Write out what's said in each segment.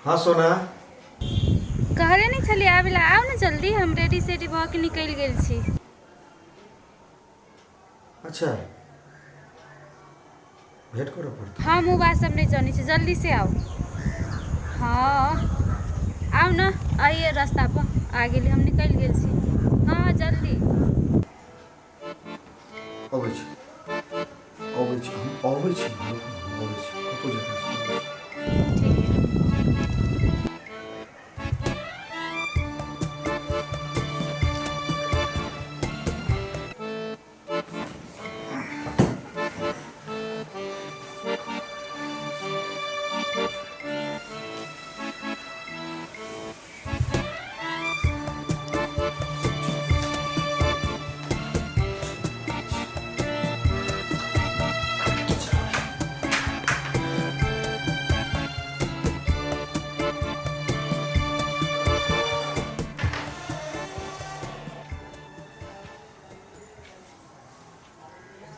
हाँ सोना कहले नहीं छलिए आबेला आओ ना जल्दी हम रेडी सेडी भ के निकल गेल छी। अच्छा भेंट करो पड़ता। हाँ मुँह बात सब नहीं जानी छी जल्दी से आओ। हाँ आओ ना आइए रास्ता पर आ गेली हम निकल गेल छी। हाँ जल्दी अबै छी हम अबै छी कतौ जेबै ठीक है।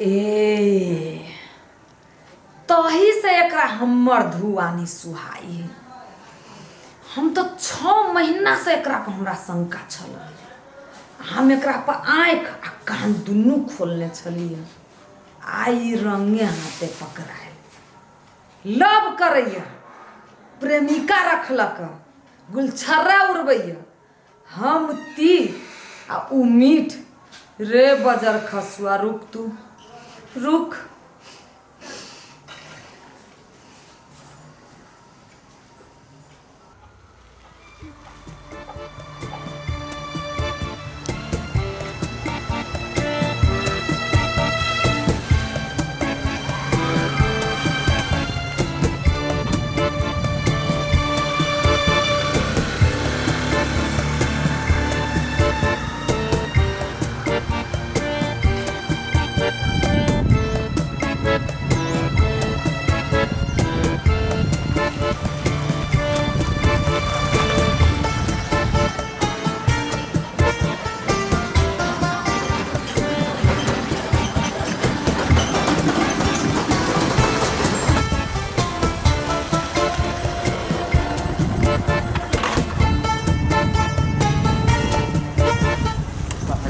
ए तही से एकरा हमर धुआनी सुहाई है। हम तो 6 महीना से एकरा पर हमरा शंका छल। हम एकरा पर आँख आ कान दुनू खोलने छलिए। आई रंगे हाथे पकड़ायल लव करैया प्रेमिका रखलक गुलछर्रा उड़बैया हम तीर आ उ मीठ। रे बजर खसुआ रुक तू रुक।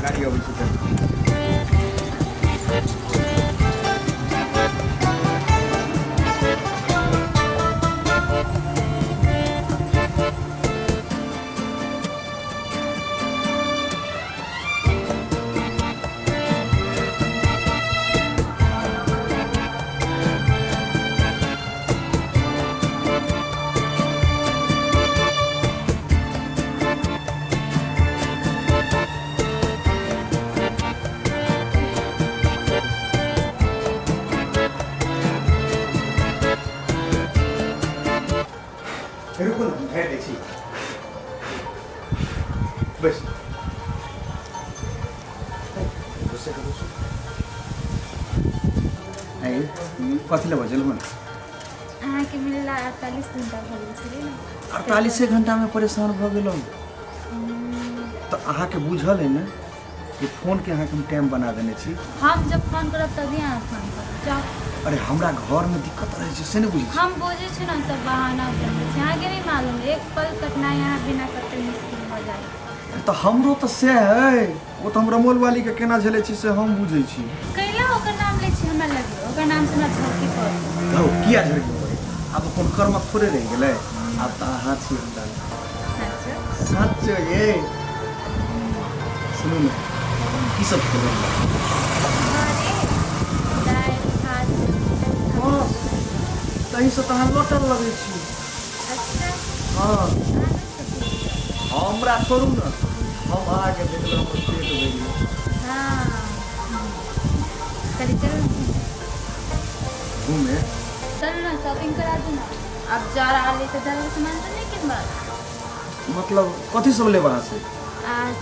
गाड़ी अबै छै रुको ना भेट दै छी बस आई कथी लेबै चलू ना। अहाँ के मिलला 48 घंटा भ गेल छलै ना। 48 घंटा में परेशान भ गेलौं तो अहाँ के बुझल है ना कि फोन के अहाँ के हम टाइम बना देने छी। हम जब फोन करब तभी अहाँ फोन करब जाओ। अरे हमरा घर में दिक्कत रहे छै से नहीं बुझी हम बुझे छी ना सब बहाना करते छी। अहाँ के नहीं मालूम एक पल तक ना यहाँ बिना कते मुश्किल हो जाए। तो हमरो तो से है वो तो हम रमोल वाली के केना झेले छी से हम बुझे छी। कैला ओकर नाम ले छी हमरा लगे ओकर नाम से ना छौकी पर धौ किया झरकी पड़े अब कोन कर्म थोड़े रह गेलै अब त अहाँ छी हमरा। अच्छा सच ये सुनू ना की सब खेलौ अरे दाल भात हां तही से त हम लौटल लगे छी। अच्छा हां हमरा छोड़ू ना हम आके देखलौ अपन पेट भर गेल। हाँ चल चल घूमे चल ना शॉपिंग करा दो ना। अब जा रहा है तो ज़्यादा सामान तो नहीं किन बार मतलब कथी सब लेबा से आज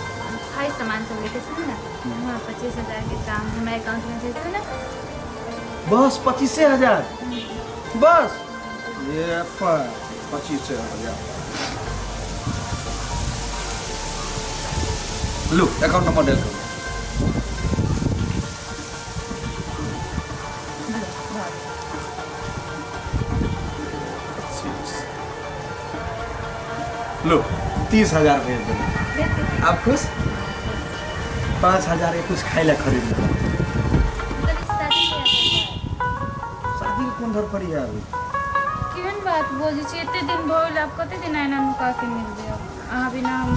खाई सामान सब लेके चल ना। वहाँ 25,000 के काम हमारे अकाउंट में भेज दो ना। बस 25,000 बस ये 25,000 लो अकाउंट नंबर डाल करो। लो 30,000 भेज दो। देते हैं। आप खुश? 5,000 के कुछ खाए ला खरीद लो। मतलब शादी के शादी के कौन धर पड़ी है अभी? केहन बात बोझ छी एते दिन भइल अब कते दिन आइना नुका के मिल जाए अहाँ बिना हम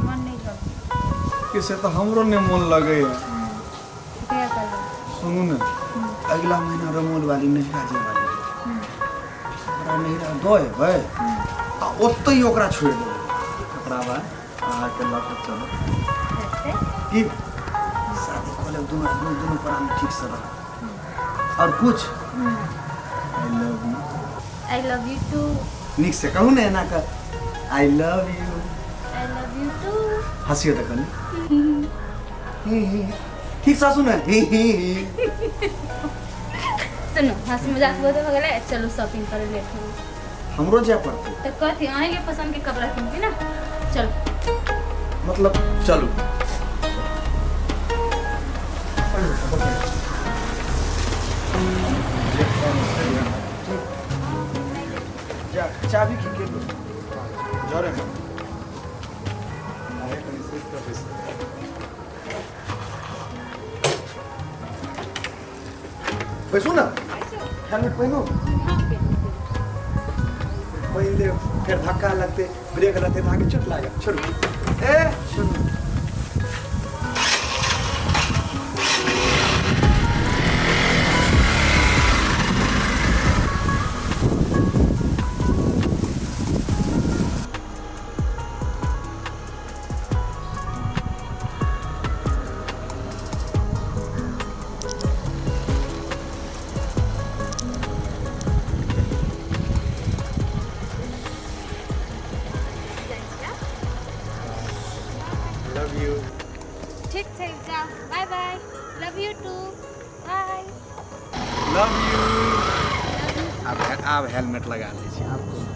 मन नहीं लग किसे तो हमरो ने मन लगे है। क्या कर सुनू ना, अगला महीना रमोल वाली नहिरा जे वाली ओकरा नहिरा दो है भाई आ ओत्ते ही ओकरा छोड़ दो। ओकरा बाद अहाँ के लग चलो कि शादी खोले दोनों पर हम ठीक से रह। और कुछ आई लव यू टू निक से कहू ना एना कर आई लव यू टू हंसियो तो कनी ठीक से सुन सुनो हंसी मजाक बहुत हो गए चलो शॉपिंग करे लेट हो हमरो जाए पड़ते तो कथी आए के पसंद के कपड़ा किनती ना चलो मतलब चलो चाबी की के दो जरे में पैसो ना हेलमेट पहनो पहन दे फिर धक्का लगते ब्रेक लगते तो आगे चोट लागे छोड़ ए छोड़ लव यू ठीक है जाओ bye bye love you too bye love you अब हेलमेट लगा लीजिए आपको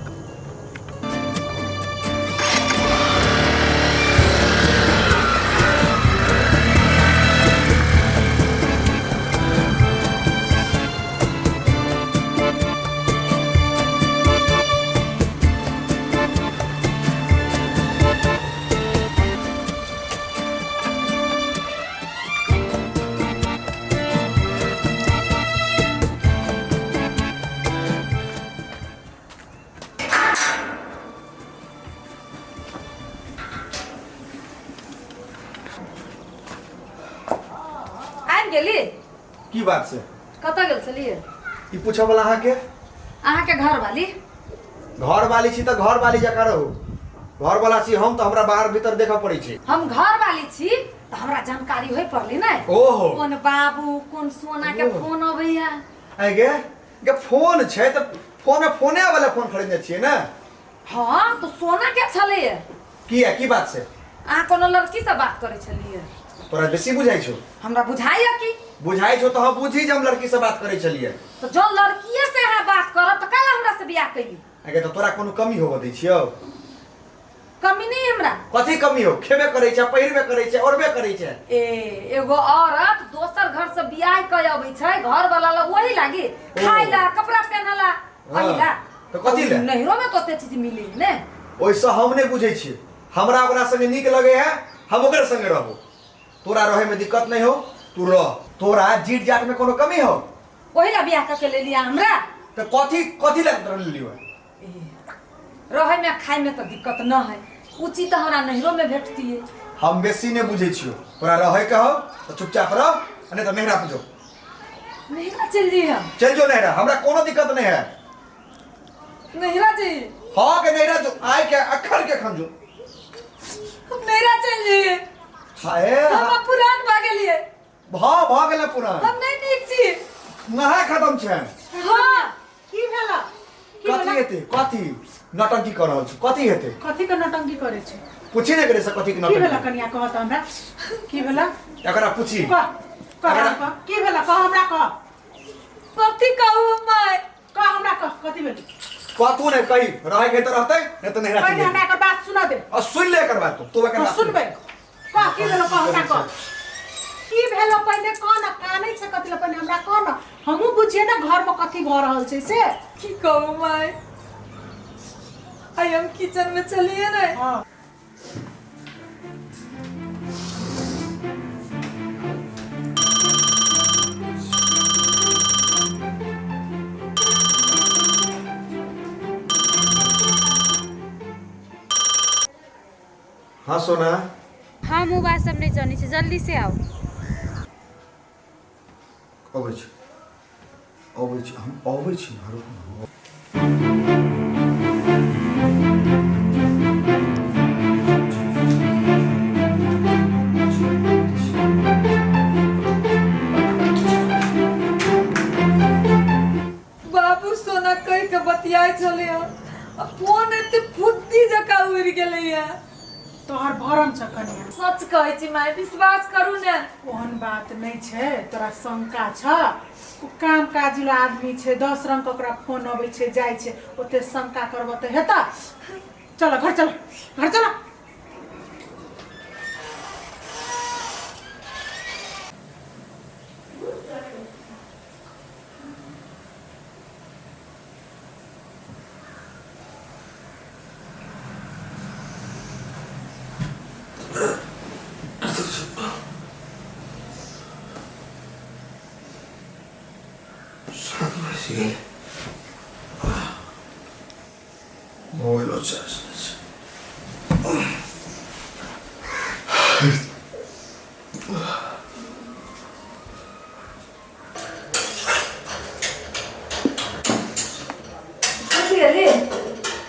गेली की बात से कतऽ गेल छलियै ई पूछे वाला अहाँ के अहाँके घर वाली घर वाली छी तो घर वाली जका रहू घर वाला छी हम तो हमरा बाहर भीतर देखा पड़े छी हम घर वाली छी तो हमरा जानकारी होय पड़ली नै ओहो कोन बाबू कोन सोना के फोन अबैया आइ गे फोन छै तो फोने वाला फोन खरीदने छियै ना हाँ तो सोना के छलैया की बात से अहाँ कोनो लड़की से बात करे छलियै तोरा बेसी बुझाइ छौ हमरा बुझाइया कि बुझाइ छौ तो हम बुझी जे हम लड़की से बात करे छलियै तो जो लड़कीये से अहाँ बात करब तो काहे हमरा से बियाह कैली आगे तो तोरा कोनो कमी होबो दै छियौ कमी नहीं हमरा कथी कमी हो खेबे करे छै पहिरबे करे छै ओरबे करे छै एगो औरत दोसर घर से बियाह कय अबै छै घर वाला ला वही लागी खाइ ला कपड़ा पहनला पहिला तो कथी ले नहिरो में तोते चीज मिली ने ओइसे हम नहीं बुझै छी हमरा ओकरा संगे नीक लगे है हम ओकरे संगे रहबो तोरा रहे में दिक्कत नहीं हो तू रह तोरा जीट जाट में कोनो कमी हो वही ला बियाह करके ले लिया हमरा तो कथी लग लियो रहे में खाए में तो दिक्कत न है उचित तो हमरा नहिरो में भेटती है हम बेसी नहीं बुझे छियो तोरा रहे के हो तो चुपचाप रह नहीं तो नहरा पे जो नहिरा चल जी हम चल जो नहरा हमरा कोनो दिक्कत नहीं है नहिरा जी हां के नहरा जो आय के अखर के खंजो हम नहिरा चल जी हाय हम पुरान भागे लिए भाग गेले पुरान हम नहीं नीक छी नहा खत्म छै हां की भेला कथी हेते कथी नौटंकी कर रहल छी कथी हेते कथी के नौटंकी करे छै पूछी नहीं करे से कथी के की भेला नौटंकी कनिया कहत हमरा की भेला एकरा पूछी कह की भेला कह हमरा कह कथी कहू माय कह हमरा कह कथी भेल कथू नहीं कही रहे के तो रहते नहीं तो नहरा पहले चली हमरा एकर बात सुना दे और सुन ले एकर बात तू एकर बात सुनबे कह की भेला कह हमरा कह की भेला पहले कह ना कानै छै कथी पहले हमरा कह ना हमहू बुझिए ना घर में कथी भ रहल छै से की कहू माय आई हम किचन में चलिए ना। हाँ हाँ सोना हम उ बात सब नहीं जानी छी, जल्दी से आओ। अबै छी हम अबै छी रुकू। बाबू सोना कह के बतियाए चले फोन एते फुद्दी जका उड़ गेले या। तोहर भरम छ कनिया। सच कहै छी माय, विश्वास करू ने। ओहन बात नहीं छे, तोरा शंका छ। उ काम काजिला आदमी छे, 10 रंग ओकरा फोन अबै छे जाय छे, ओते शंका करब त हेता। चलो घर चलो, घर चलो। Ой, лучше.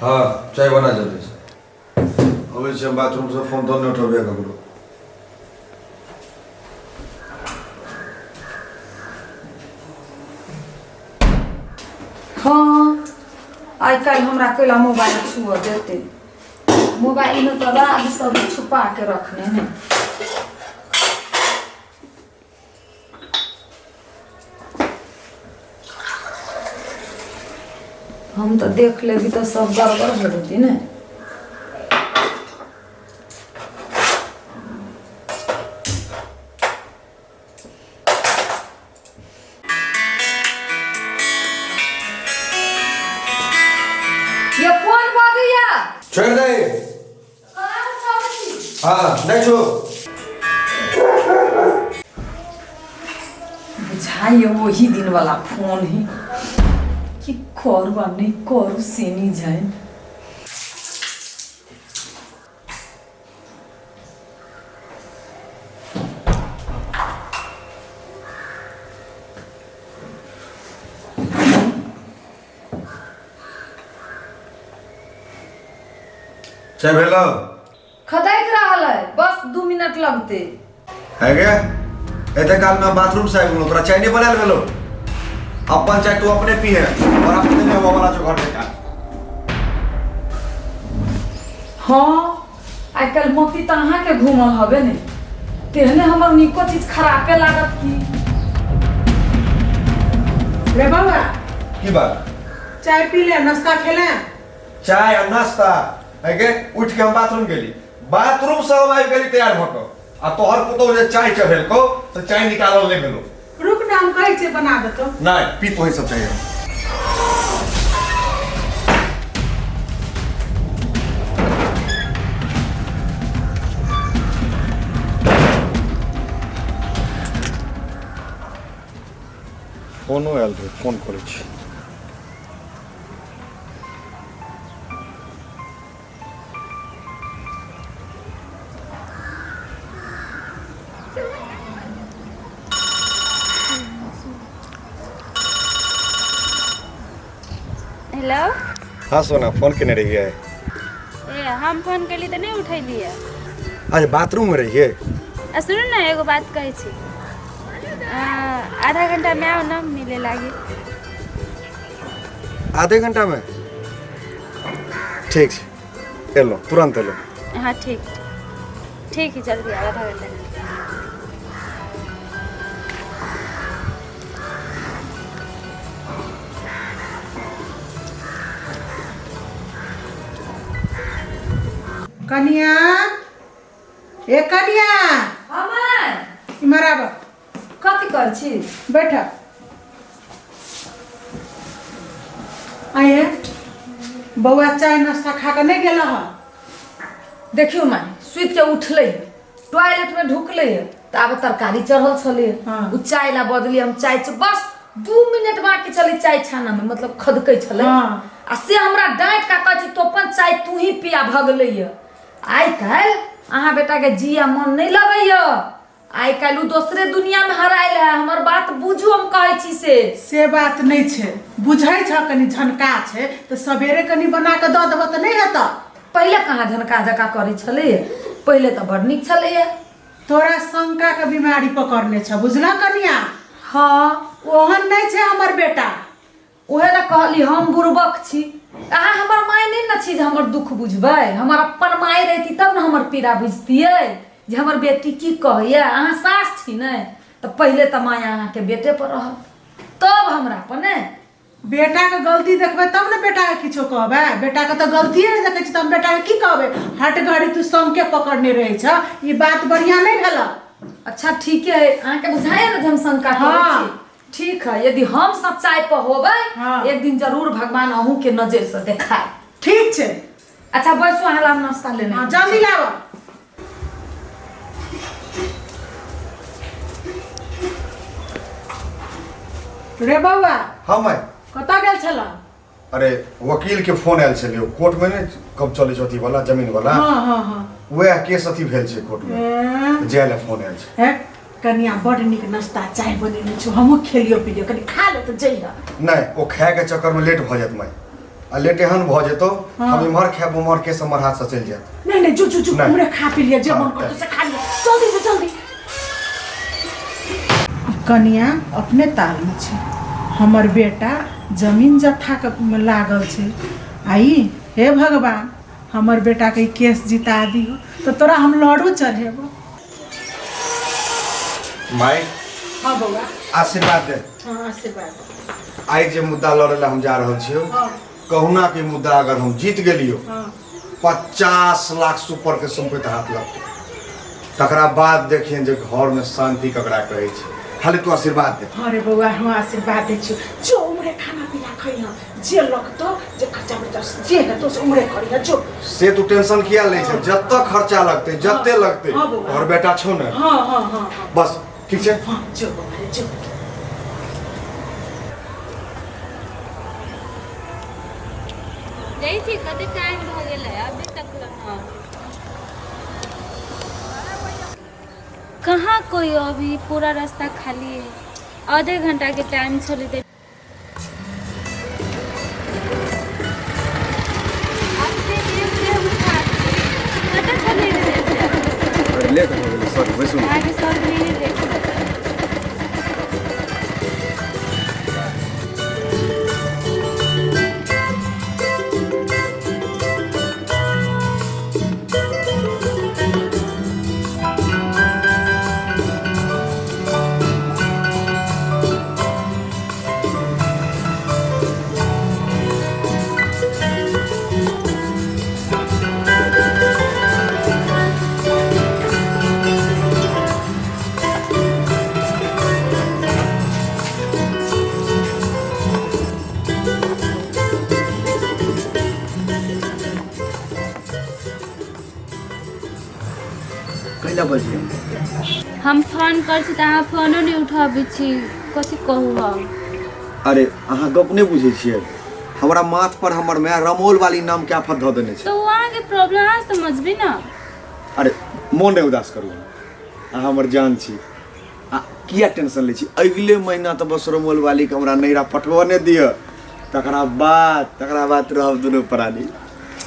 हाँ चाय बना जल्दी से। अभी से बाथरूम से फोन तो नहीं उठा करो। हाँ आई कल हमरा कैला मोबाइल छुआ देते, मोबाइल में तो राज सब छुपा के रखने हैं। हम तो देख लेगी तो सब गड़बड़ हो जाती ना। ये फोन बाजैया छोड़ दे। हाँ नहीं छो। बुझाइए वही दिन वाला फोन है कि करू आ नहीं करू से नहीं जाए। चाय भेलो खदाइक रहल है, बस 2 मिनट लगते है क्या? एते काल में बाथरूम से आइलो, तोरा चाय नहीं बनाल भेलो। अपन चाय तू अपने पी है और अपने ने वो वाला जो घर देखा। हाँ आजकल मोती तो अहाँ के घूमल हवे ने, तेहने हमर निको चीज खराबे लागत की। रे बाबा की बात? चाय पी ले, नाश्ता खेले। चाय और नाश्ता है के? उठ के हम बाथरूम गेली, बाथरूम से हम आई गेली तैयार भको आ तोहर पुतो जे चाय चढ़ेल को तो चाय निकालल ले गेलो। रुक ना, हम कहे छे बना देतो। नहीं पी तो ही सब चाहिए। फोनो आयल रहे, फोन करे छी। हेलो। हाँ सोना फोन केने रही है? ए हम फोन कली तो नहीं उठैलिए। आज बाथरूम में रही है। सुनो ना एगो बात कहै छी, आधा घंटा में आओ ना, मिले लागी। आधे घंटा में? ठीक है एलो, तुरंत एलो। हाँ ठीक ठीक है, जल्दी आओ, आधा घंटा में। कनिया ए कनिया हमार इमर आब। कथी कर छी? बैठ। आये बउआ चाय नाश्ता खा के नहीं गेला ह? देखियो माय सुत के उठले टॉयलेट में ढुकले त आब तरकारी चढ़ल छले हाँ। उ चाय ला बदली हम चाय बस 2 मिनट बाकी चले चाय छाना में मतलब खदकै छले हाँ। आ से हमरा डांट का कहै तो अपन चाय तू ही पिया भगले आइ काल अहाँ बेटा के जिया मन नहीं लगैय आइ काल उ दूसरे दुनिया में हराइल है हमर बात बुझू हम कहै छी से बात नहीं छे बुझै छ कनी झनका छे तो सवेरे कनी बना के द देब त नहीं हेता। पहले कहाँ झनका झका करे छले पहले तो बड़ निक छले तोरा शंका के बीमारी पकड़ने छ बुझला कनिया। हाँ ओहन नहीं छे हमर बेटा। उहे ना कहली हम बुर्बक छी अहाँ हमर माय नहीं न छी जे हमर दुख बुझबै हमर अपन माय रहती तब न हमर पीड़ा बुझतियै जे हमर बेटी की कहैया अहाँ सास छी ने तो पहले तो माय अहाँ के बेटे पर रहल तब हमरा पर ने बेटा के गलती देखबे तब न बेटा के किछो कहबे बेटा के तो गलतिए नहीं देखे छी तब बेटा के की कहबे हट घड़ी तू संग के पकड़ने रहे छ ई बात बढ़िया नहीं भेला। अच्छा ठीक है अहाँ के बुझाए न जे हम शंका करै हाँ। छी ठीक है यदि हम सच्चाई पर होबै हाँ। एक दिन जरूर भगवान अहूँ के नजर से देखाए। ठीक छे। अच्छा बैसू अहाँ ला नाश्ता लेने हां जल्दी लावा। रे बउआ हाँ माय कतऽ गेल छला? अरे वकील के फोन आयल छलै कोर्ट में ने कब चले अथी वाला जमीन वाला हाँ वह केस अथी भेल छै कोर्ट में जाय ला फोन आयल छै। है कनिया बड़ निक नाश्ता चाय बनेने छु हमहू खेलियो पिलियो कनी खा ले त जइहा। नहीं वो खाए के चक्कर में लेट भ जात माय आ लेट एहन भ जेतो हाँ। हम इम्हर खाब उम्हर केस हमर हाथ से चल जात। नहीं जो नहीं। हमरे खा पी लिया जे हाँ, मन करतो से खा लिया जल्दी। कनिया अपने ताल में छे हमर बेटा जमीन जत्था के लागल छे आई हे भगवान हमर बेटा के केस जिता दियो तो तोरा हम लड़ू चढ़ेबो। माय हाँ बउआ आशीर्वाद दे। हाँ आशीर्वाद। आइ जे मुद्दा लड़े ला हम जा रहल छियो हाँ कहुना के मुद्दा अगर हम जीत गेलियो हाँ 50 लाख सुपर के संपत्ति हाथ लगते तकरा बाद देखिए जे घर में शांति ककरा कहै छै खाली तू आशीर्वाद दे। अरे बउआ हम आशीर्वाद दे छियो जो उमरे खाना पीना खइहा जे लगतो जे खर्चा बर्चा जे हेतो से उमरे करिहा जो। से तू टेंशन किया ले छै जत्ते खर्चा लगते जत्ते लगते हाँ बउआ। और बेटा छौ ने हाँ बस ठीक छै। हाँ जो बउआ जो। जाइ छी कते टाइम भ गेलै अभी तक ना कहाँ कोई अभी पूरा रास्ता खाली है आधे घंटा के टाइम छले दे लेट हो गेलै सॉरी बैसू आगे सर नहीं देखो कैला बजिए हम फोन कर छी त अहाँ फोनो नहीं उठाबै छी कथि कहू हम। अरे अहाँ गप नहीं बुझे छिए हमरा माथ पर हमर माय रमोल वाली नाम के आफत ध देने छै। तो वहाँ के प्रॉब्लम अहाँ समझबी ना। अरे मोन नहीं उदास करू अहाँ हमर जान छी आ किया टेंशन ले छी अगले महीना तो बस रमोल वाली के हमरा नैरा पटवने दिय तकरा बाद रहब दुनू प्राणी।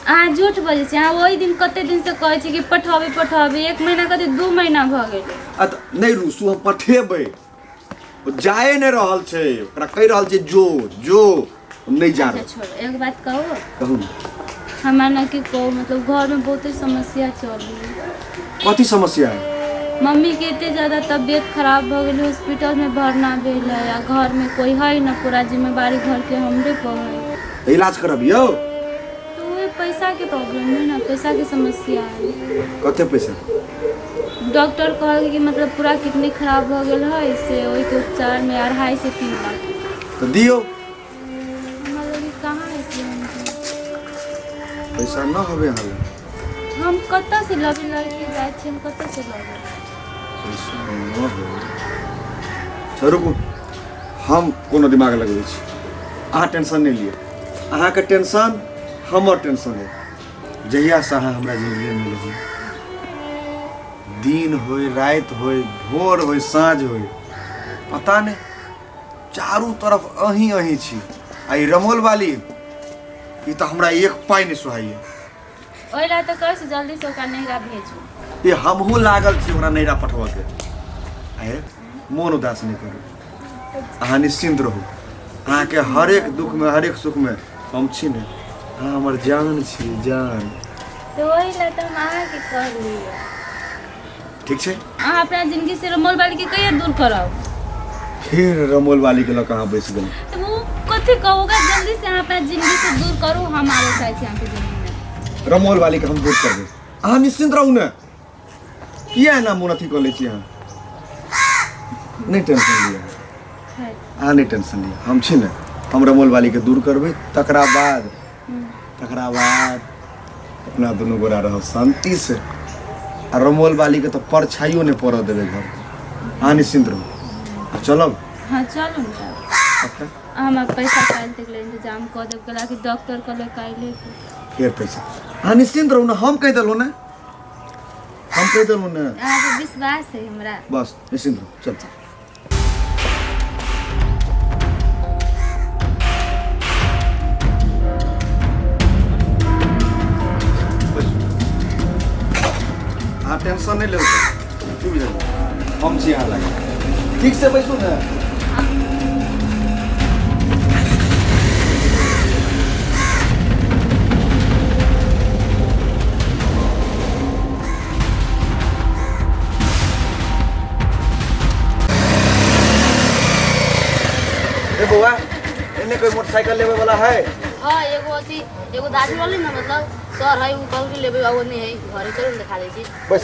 अहाँ झूठ बजै छी अहाँ ओहि दिन कते दिन से कहै छी कि पठाबी 1 महीना कते 2 महीना भ गेलै। आ त नहीं रूसू हम पठेबै जाए नहीं रहल छै ओकरा कहि रहल छै जो नहीं जा अच्छा छोड़ एक बात कहू कहू हमरा ना कि कहू मतलब घर में बहुते समस्या चल रही है। कथी समस्या है? मम्मी के इतने ज़्यादा तबीयत खराब हो गई हॉस्पिटल में भरना भेल है आ घर में कोई है ना पूरा जिम्मेवारी घर के हमरे पर है। इलाज करबियो तो वो पैसा के प्रॉब्लम है ना पैसा की समस्या है। कते पैसा? डॉक्टर कहल कि मतलब पूरा किडनी खराब हो गया है इससे वही के उपचार में 2.5 से 3 लाख तो दियो मतलब कि कहाँ है इसलिए पैसा न हवे हाल हम कतऽ से लबी लड़की जाइ छी हम कतऽ से लबी पैसा न हवे अच्छा रुकू हम कोनो दिमाग लगबै छी अहाँ टेंशन नहीं लिए अहाँ के टेंशन हमर टेंशन है जहिया से अहाँ हमरा जिंदगी में मिले दिन होय रात होय भोर होय साँझ होय पता नहीं चारू तरफ अहीं अहीं छी आ रमोल वाली ई तो हमरा एक पाई नहीं सुहाइए ओइ ला तऽ कहै छी जल्दी से ओकरा नैहरा भेजू ये हमहू लागल छी ओकरा नैहरा पठवा के आए मोन उदास नहीं करू अहाँ निश्चिंत रहू अहाँ के हर एक दुख में हर एक सुख में हम छी ने अहाँ हमर जान छी जान तो ओइ ला तऽ हम अहाँके कहलियै ठीक छै अहाँ अपना जिंदगी से रमोल वाली के कहिया दूर कराओ फिर रमोल वाली के लग कहाँ बैस गए तो वो कथी कहोगा जल्दी से अहाँ अपना जिंदगी से दूर करू हम आगे चाहै छी अहाँके जिंदगी में रमोल वाली के हम दूर कर दे अहाँ निश्चिंत रहू ने किया ना मोन अथी कर ले छी अहाँ नहीं टेंशन लिया अहाँ नहीं टेंशन लिया हम छी ने हम रमोल वाली के दूर करबै तकरा बाद अपना दुनू गोरा रह शांति से आ रमोल वाली के तो परछाइयो नहीं पड़ऽ देबै घर अहाँ निश्चिंत रहू आ चलब हाँ चलू ने पक्का हम पैसा काल्हि तक ले इंतजाम कऽ देब कैला कि डॉक्टर कहले काल्हि फिर पैसा अहाँ निश्चिंत रहू ना हम कह देलहुँ ना अहाँके विश्वास है हमरा बस निश्चिंत रहू चल हाँ टेंशन नहीं ले हम छी यहाँ लगे ठीक से बैसू ने बउआ इन्हें कोई मोटरसाइकिल लेवे वाला है हाँ एगो दादी वाली ना मतलब सर है वो कल के लेवे वो नहीं है घरे चलो दिखा दे छी बस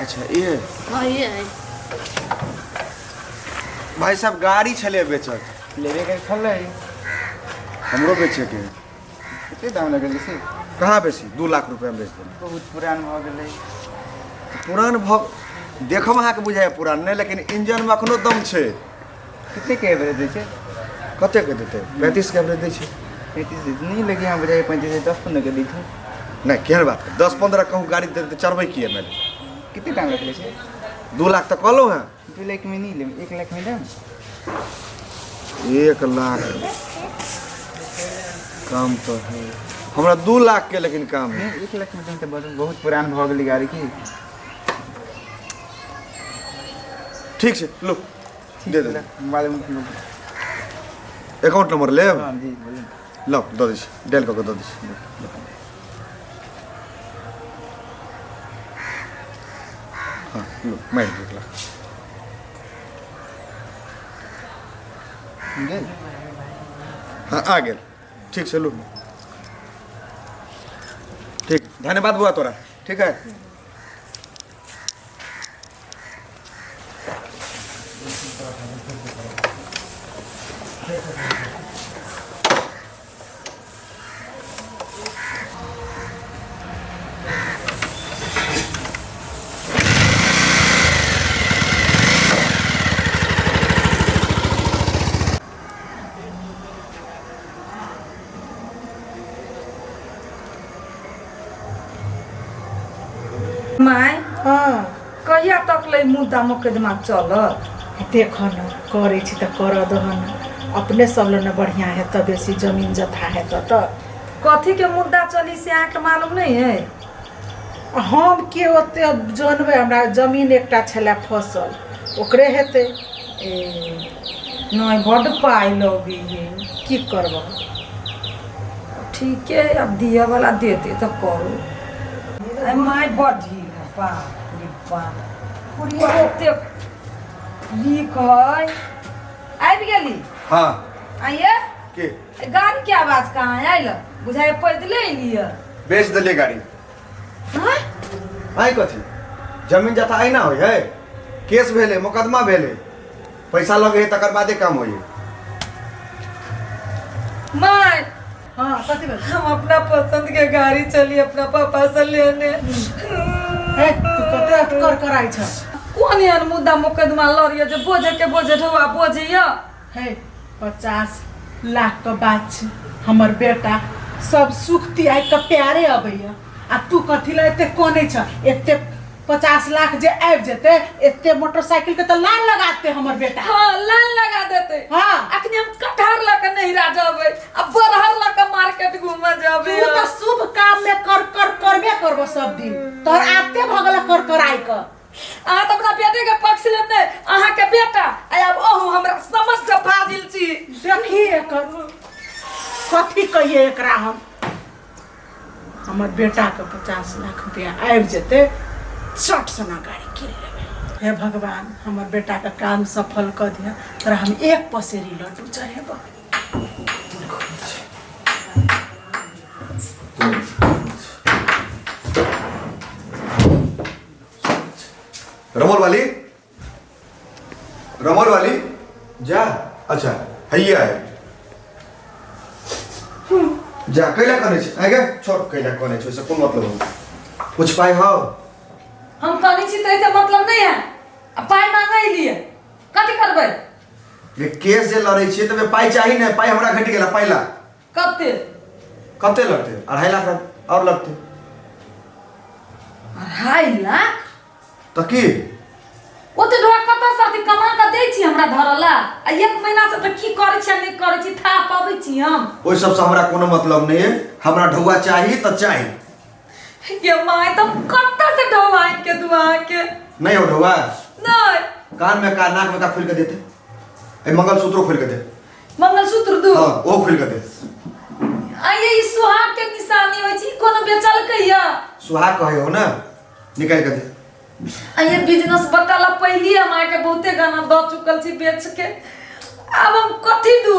अच्छा ये हाँ ये है भाई साहब गाड़ी छले बेचत लेवे के छलै हमरो बेचे के कते दाम लगल से कहाँ बेची 2 लाख रुपया में बेच देना बहुत पुरान भ गेलै पुरान भव देखम अहाँ के बुझाय पुरान नहीं लेकिन इंजन में अखनो दम छै कते के एवरेज दै छै कते के देते 35 के एवरेज दै छै 35 नहीं लगी यहाँ बुझाय 35 10-15 के दै छै नहीं केहन बात 10-15 कहूँ गाड़ी देते चढ़बै किए मैंने कते दाम लगल छै 2 लाख तक कहलो हैं 2 लाख में नहीं लेम 1 लाख में दाम 1 लाख काम तो है हमरा 2 लाख के लेकिन काम है 1 लाख में तो बहुत पुरान भ गेलै गाड़ी की ठीक छै लो दे दे बाद में अकाउंट नंबर ले हां जी बोलिए लो दो दी डेल को दो दी हाँ लो मैं देख ला गेल हाँ आ गए ठीक से लो ठीक धन्यवाद बुआ तोरा ठीक है माय हाँ कहिया तक ले मुद्दा मुकदमा चलत देख न करे छी त कर दहन अपने सब ल न बढ़िया है त बेसी जमीन जथा है त कथी के मुद्दा चली से अहाँके मालूम नहीं है हम के ओते जानबे हमरा जमीन एकटा छले फसल ओकरे हेते नहीं बड़ पाई लगी है की करब ठीक है अब दिया वाला देते तो करो अरे माय बढ़ी है बाप रे बाप ओते लिख है आबि गेली हाँ आइए के गाड़ी के आवाज कहाँ आयल बुझाए पैदले अलियै बेच दिले गाड़ी हाँ? आई कथी जमीन जथा आई ना हो है केस भेले मुकदमा भेले पैसा लगे तकर बादे काम होई माय हाँ कथी भेल हम अपना पसंद के गाड़ी चली अपना पापा से लेने हे तू कते कर आई छ कौन यार मुद्दा मुकदमा लड़ियो जो बोझे के बोझे ढोआ बोझिया हे 50 लाख का बात छै हमर बेटा सब सुख तियाई के प्यारे अबैया आ तू कथी ला एते कोने छ एते 50 लाख जे आबि जेते एते मोटरसाइकिल के तो लाइन लगाते हमर बेटा हाँ लाइन लगा देते हाँ अखनी हम कटहर लके नहीं राजबे अब बरहर लके मार्केट घूमे जाबे तू तो शुभ काम में करबे करबो सब दिन तोहर आते भगल कर आई क अहाँ तो अपना बेटे के पक्ष लेने अहाँ के बेटा अब ओहो हमरा समझ से फाजिल छी देखी एकर कथी कहिए एकरा हम हमर बेटा के 50 लाख रुपया आबि जेते चट सना गाड़ी किन लेबे हे भगवान हमर बेटा के काम सफल कर दिया तोरा हम एक पसेरी लड्डू चढ़ेबो रमोल वाली जा अच्छा हैया है जा कैला कने छै आगे छोड़ कैला कने छै से कोन मतलब हो कुछ पाई हो हम कहनी छी तो ऐसे मतलब नहीं है अब पाई मांगे लिए कथी करबे ये केस जे लड़ै छियै तबे पाई चाही ने पाई हमरा घटि गेला पहिला कते कते लगते 2.5 लाख और लगते 2.5 लाख तो की ओते ढोआ कत साथी कमा के दै छी हमरा धरला आ एक महीना से त की करै छी नहीं करै छी था पाबै छी हम ओइ सब से हमरा कोनो मतलब नहीं है हमरा ढौआ चाही त चाही ये माय तुम कत से ढोआ के दुआ के नहीं हो ढौआ नहीं कान में का नाक में का खोल के देते ए मंगलसूत्र खोल के दे मंगलसूत्र दू हां ओ खोल के दे आ ये सुहाग के निशानी होय छी कोनो बेचल कहिया सुहाग कहे हो ना निकाल के दे आ ये बिजनेस बताला पहली हमारे के बहुते गाना द चुकल छी बेच के अब हम कथी दू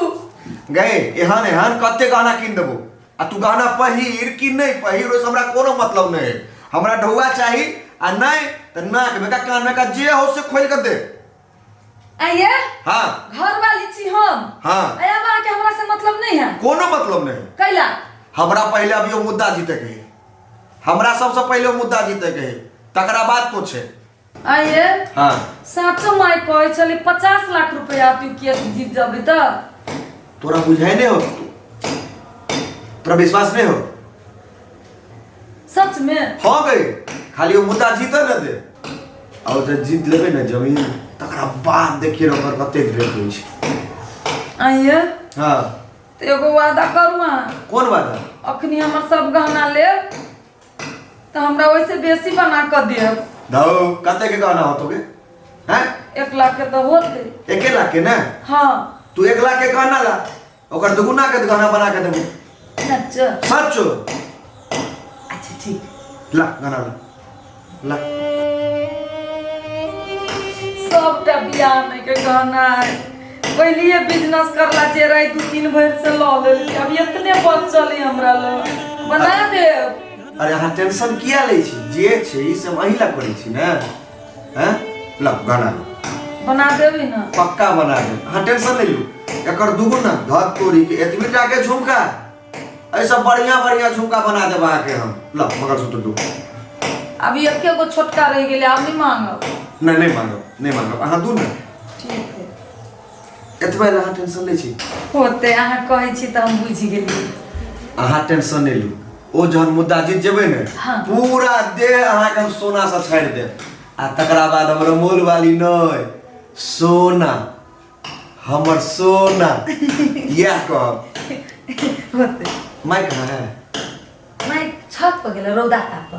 गए एहन एहन कते गाना किन देबो आ तू गाना पहिर कि नहीं पहिर ओस हमरा कोनो मतलब नहीं है हमरा ढौआ चाही आ नहीं त नाक में का कान में का जे हो से खोल के दे आइए हां घर वाली छी हम हां आया बा के हमरा से मतलब नहीं है कोनो मतलब नहीं कैला हमरा पहले अभी वो मुद्दा जीते के हमरा सबसे पहले वो मुद्दा जीते के तकरा बाद तो छे आइए हां साचो माय कहै छली 50 लाख रुपया तू केस जीत जाबे त तोरा बुझाई नहीं हो तोरा विश्वास नहीं हो सच में हो गई खाली वो मुद्दा जीते न दे और जब जीत लेबे न जमीन तकरा बाद देखिए ओकर कते ग्रेट होई छै आइए हां तो एगो वादा करू कौन वादा अखनी हमर सब गहना ले तो हमरा वैसे बेसी बना कर देब दाऊ कते के गहना हो तोगे हैं 1 लाख के तो होते 1 लाख के ना हाँ तू 1 लाख के गहना ला ओकर दुगुना के गहना बना के देबो सच सच अच्छा ठीक ला गहना ला सबटा बियाह में के गहना है पहले बिजनेस करला जे रही 2-3 भर से ल लेली अब इतने बचल है हमरा ल बना देब अरे हां टेंशन किया ले छी जे छै ई सब अहिला करै छी ना हैं ला गहना बना देबी ना पक्का बना दे हां टेंशन नहीं लू एकर दुगुना धत तोरी के एतबीटा के झुमका ऐसा बढ़िया बढ़िया झुमका बना देबा के हम ला मंगलसूत्र दू अभी एके गो छोटका रह गेले अब नहीं मांगब नहीं मांगो हां दू ना ठीक है एतबे ला टेंशन ले छी होते अहाँ कहै छी त हम बुझि गेली अहाँ टेंशन नहीं लू ओ जहन मुद्दा जीत जेबे ने हाँ। पूरा देह अहाँ के हम सोना से छाड़ दे आ तकरा बाद हमर मोल वाली नय सोना हमर सोना यह कह होते मैं कहाँ है मैं छत पर गेले रौदा ताप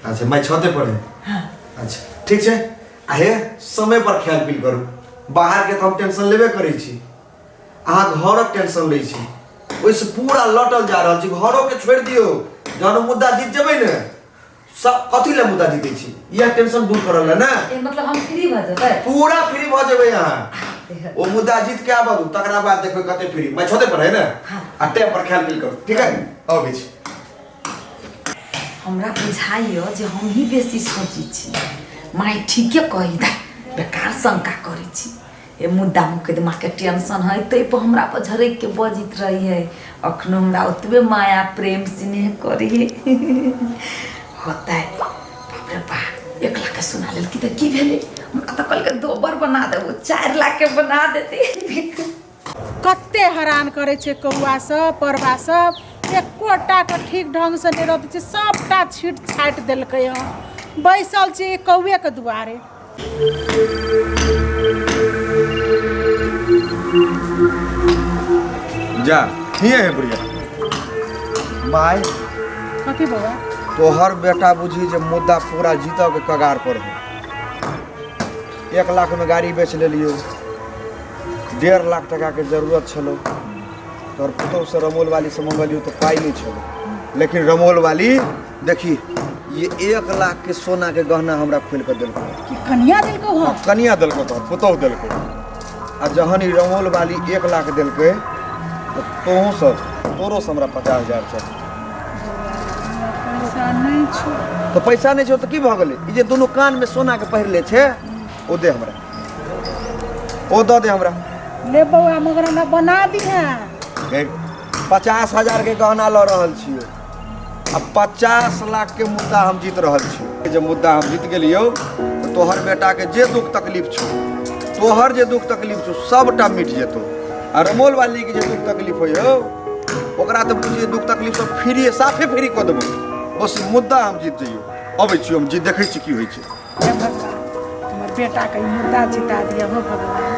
अच्छा मैं छते पर है हाँ अच्छा ठीक है आहे समय पर ख्याल पिल करू बाहर के तो हम टेंशन लेबे करै छी अहाँ घरक टेंशन लै छी ओइसे पूरा लटल जा रहल छी घरों के छोड़ दियो जहन मुद्दा जीत जेबै ने सब कथि ले मुद्दा जीतै छी यह टेंशन दूर करल है ना ए मतलब हम फ्री भ जेबै पूरा फ्री भ जेबै अहाँ ओ मुद्दा जीत के आबू तकरा बाद देखो कते फ्री मैं छोटे पर है ना हाँ। आ टाइम पर ख्याल पिल करू ठीक है आओ बीच हमरा बुझाइए जे हम ही बेसी सोचै छी माय ठीके कही दा बेकार शंका करै छी ए मुद्दा मुकदमाके टेंशन है तै पर हमरा पर झरक के बजित रही है अखनो हमरा ओतबे माया प्रेम स्नेह करी होता है बाप रे बाप 1 लाख के सुना लेल की त की भेले हमरा त कल के दोबर बना देबो 4 लाख के बना देती कते हैरान करे छे कौआ सब परवा सब एकोटा के ठीक ढंग से नहीं रहते सबटा छीट छाट देलकै हँ बैसल छी कौए के दुआरे जा हिए है बुढ़िया माय कथी बौआ तोहर बेटा बुझी जे मुद्दा पूरा जीतऽ के कगार पर है 1 लाख में गाड़ी बेच लेलियो 1.5 लाख टका के जरूरत छलो तोहर पुतौह से रमोल वाली से मंगलियो तो पाई नहीं छलो लेकिन रमोल वाली देखी ये 1 लाख के सोना के गहना हमरा खोल कर दिलको कि कन्या दिलको हँ कनिया दिलको तोहर पुतौह दिलको आ जहन ई रमोल वाली 1 लाख दिलकै तो तोरो से हमरा 50,000 चाहिए पैसा नहीं छो तो पैसा नहीं छो तो की भ गेलै ई जे दोनों कान में सोना के पहिरले छे ओ दे हमरा ओ दऽ दे हमरा ले बौआ मगर हमरा बना दी है 50,000 के गहना लऽ रहल छियै अब 50 लाख के मुद्दा हम जीत रहल छियै जब मुद्दा हम जीत गेलियौ तो तोहर बेटा के जे दुख तकलीफ छौ तोहर जे दुख तकलीफ छौ सबटा मिट जेतौ आ रमोल वाली के जे दुख तकलीफ होइयौ ओकरा तऽ बुझिए दुख तकलीफ सब फ्री साफे फ्री कऽ देबौ बस मुद्दा हम जीत जइयौ अबै छियौ हम जीत देखै छी की होइ छै हे भगवान हमर बेटा के ई मुद्दा जिता दिया हो भगवान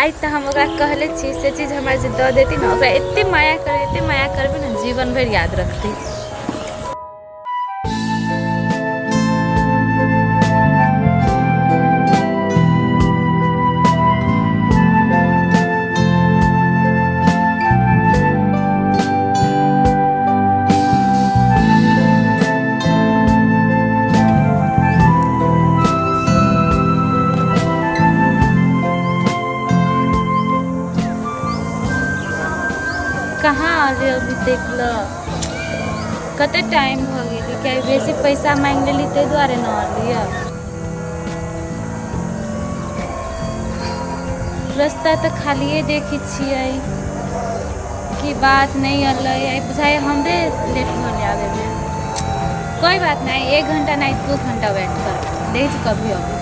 आज तो हम ओकरा कहले छी से चीज हमरा जे दऽ देती ना ओकरा एते माया करबे ना जीवन भर याद रखती कहाँ आले अभी देख ल कते टाइम हो गेली क्या बेसी पैसा मांग लेली ते दुआरे न आलिया रास्ता तो खालिए देखी छियै कि बात नहीं अलै बुझाए हमरे लेट होने आवे में कोई बात नहीं 1 घंटा नहीं 2 घंटा वेट कर देख कभी अभी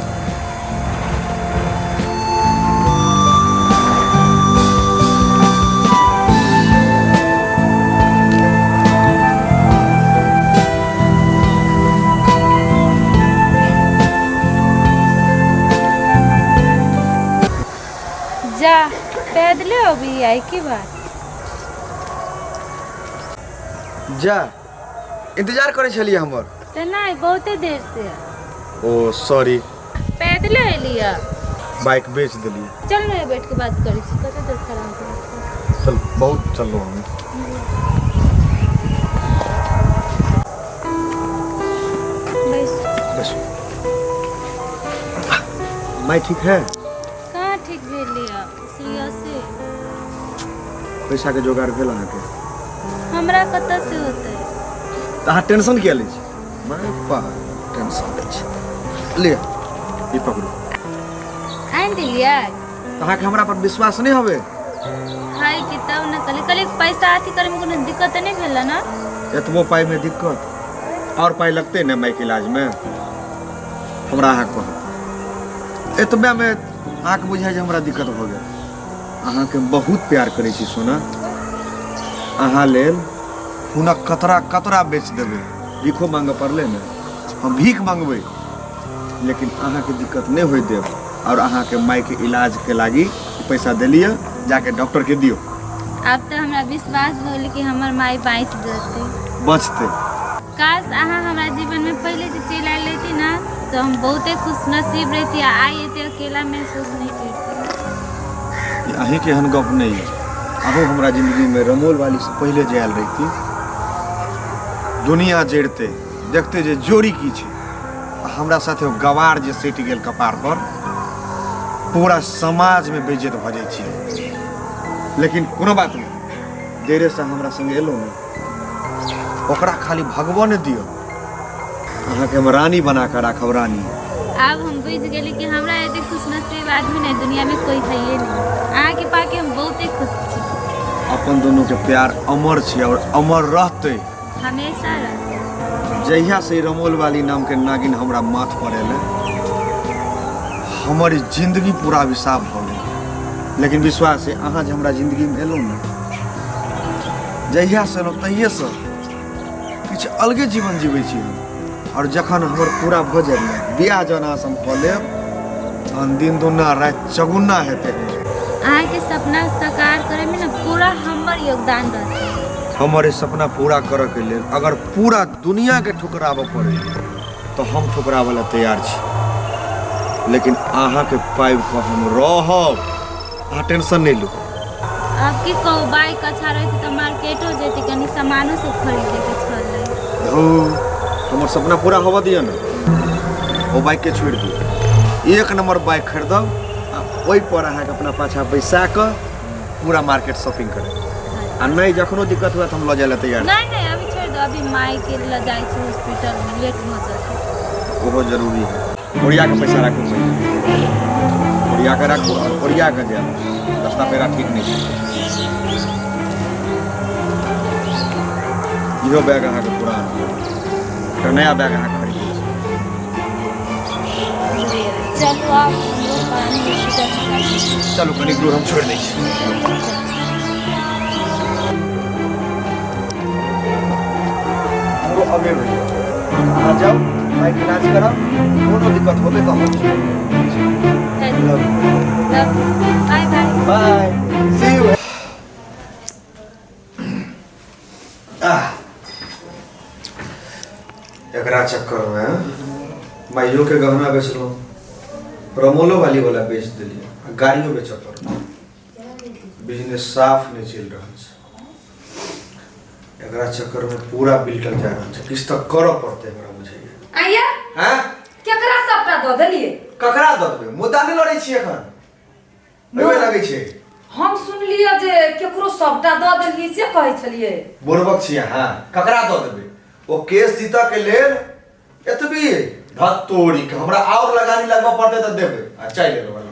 जा पैदले अभी आई की बात जा इंतजार करे छलिए हमर तो नहीं बहुते देर से ओ सॉरी पैदले अलिया बाइक बेच दिलिए चल ना बैठ के बात करी छी कते देर खराब है चल बहुत चलो हम बस बस मैं ठीक है कहाँ ठीक भेल लिया सीरियसली पैसा के जोगाड़ भेल अहाँके हमरा कतऽ से होतै तऽ अहाँ टेंशन किया लै छी मैं पा टेंशन लै छी ले ई पकड़ू आइन दिलियै अहाँके हमरा पर विश्वास नहीं हवे हाय कि तब न कली पैसा अथी करे में कोनो दिक्कत नहीं भेल ना एतबो पाई में दिक्कत और पाई लगते न माय के इलाज में हमरा अहाँ कह एतबे में अहाँके बुझाइ जे हमरा दिक्कत भ गेल अहाँके बहुत प्यार करै छी सोना अहाँ लेल हुनक कतरा कतरा बेच देबै भीखो मांगे पड़ले ने हम भीख मांगबै लेकिन अहाँके दिक्कत नहीं होय देब और अहाँके माय के इलाज के लागी पैसा दिलिए जाके डॉक्टर के दियो अब तो हमरा विश्वास होल कि हमर माई बाँच जेतै बचते काश अहाँ हमारा जीवन में पहले से चल आयल रहती ना तो हम बहुते खुश नसीब रहती आई एते अकेला महसूस नहीं करती अहीं के एहन गप नहीं है अहूँ हमारा जिंदगी में रमोल वाली से पहले जायल रही थी दुनिया जड़ते देखते जे जोड़ी की छे हमरा साथे गवार जे सटि गेल कपार पर पूरा समाज में बेइज्जत भ जाइ छी। लेकिन कोनो बात नहीं, देरे से हमरा संगे एलो ने ओकरा खाली भगवान दियो, अहाँ के हम रानी बना के राखब, रानी। अब हम बुझ गेली कि हमरा एते खुशनसीब आदमी नहीं दुनिया में कोई है नहीं। अहाँ के पाके हम बहुते खुश छी। अपन दोनों के प्यार अमर छी और अमर रहते हमेशा रहते। जहिया से रमोल वाली नाम के नागिन हमरा माथ पर एले हमारी जिंदगी पूरा अभिशाप भ गेल। लेकिन विश्वास है अहाँ जे हमरा जिंदगी में एलो ना, जहिया से एलो तहिए से किछु अलगे जीवन जीवे छी हम। और जखन हमर पूरा भ जाए बियाह जना से हम कऽ लेब तहन दिन दुना रात चगुना हेतै। अहाँ के सपना साकार करे में ना पूरा हमर योगदान रहते। हमारे सपना पूरा करे के लेल अगर पूरा दुनिया के ठुकराव पड़े तो हम ठुकरावे ला तैयार छी। लेकिन अहाँ के पाइब को हम रहब, अहाँ टेंशन नहीं लो। अब की कहू, बाइक अच्छा रहती तो मार्केटो जेती, कनी सामानो सब खरीदे के छल। धू हमर सपना पूरा होवा दिया ना, वो बाइक के छोड़ दियो, एक नंबर बाइक खरीदब आ ओहि पर अहाँ के अपना पाछा बैसा के पूरा मार्केट शॉपिंग करे। आ नहीं जखनो दिक्कत हुआ तो हम ल जाए ला तैयार। नहीं अभी छोड़ दो, अभी माई के ले जाए छी हॉस्पिटल में, लेट हो जाते। वो जरूरी है। ओरिया के पैसा राखू, ओरिया के राखू और ओरिया के जाए, रास्ता पेरा ठीक नहीं है। इहो बैग अहाँ के पुरान, तो नया बैग अहाँ खरीद। चलो आप हम लोग पानी हॉस्पिटल। चलो कनी दूर हम छोड़ दै छी। हमरो अबे भइयो, अहाँ जाओ बाइक इलाज कराओ, कोनो दिक्कत होबे तो हम छी। Bye bye. Bye, see you. एकरा चक्कर में माइयो के गहना बेचलो, रमोलो वाली वाला बेच दिलिए, गाड़ियों बेचऽ पड़ल, बिजनेस साफ नहीं चल रहा है। एकरा चक्कर में पूरा बिल्टल जा रहा है, किछ तो करऽ पड़ते हमरा बुझाइए। आइया हैं केकरा सबटा द देलिए? ककरा द देबै? मुद्दा नहीं लड़ै छी एखन, ओइमे लागै छै। हम सुनलिए जे केकरो सबटा द देलिए से कहै छलिए। बुड़बक छी अहाँ, ककरा द देबै? ओ केस जीतऽ के लेल एतबी धतोरी के हमरा और लगानी लगबऽ पड़तै त देबै, आ चाय ले लेबै।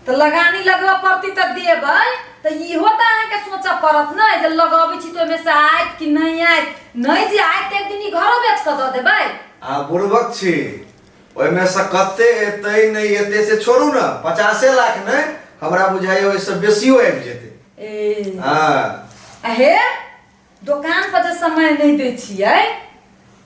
तो लगानी लगवा पड़ती त देबै, त इहो त अहाँ के सोचा पड़त न जे लगाबै छी तो में से आइत कि नहीं आइत। नहीं जे आइत एक दिन ई घरो बेच के द देबै। आ बुड़बक छी, ओइमे से कते एतै नहीं एतै से छोड़ू ना, 50 लाख नहीं हमरा बुझाइए ओइसे बेसियो आबि जेतै। ए हाँ अहे दुकान पर जे समय नहीं दै छियै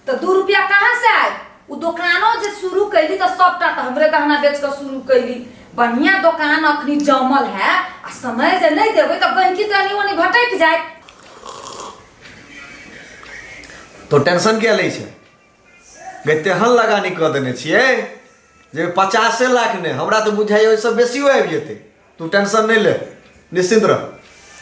तो 2 रुपया कहाँ से आए? उ दुकानो जे शुरू कैली तो सबटा तो हमरे गहना बेच के शुरू कैली। बढ़िया दुकान अखनी जमल है, आ समय जे नहीं देबै तो गहकी तनी ओनी भटक जाए। तो टेंशन क्या लै छै? गे तेहन लगानी कऽ देने छियै जे 50 लाख नहीं, हमरा तो बुझाइए ओइसे बेसियो आबि जेतै। तू टेंशन नहीं ले, निश्चिंत रह।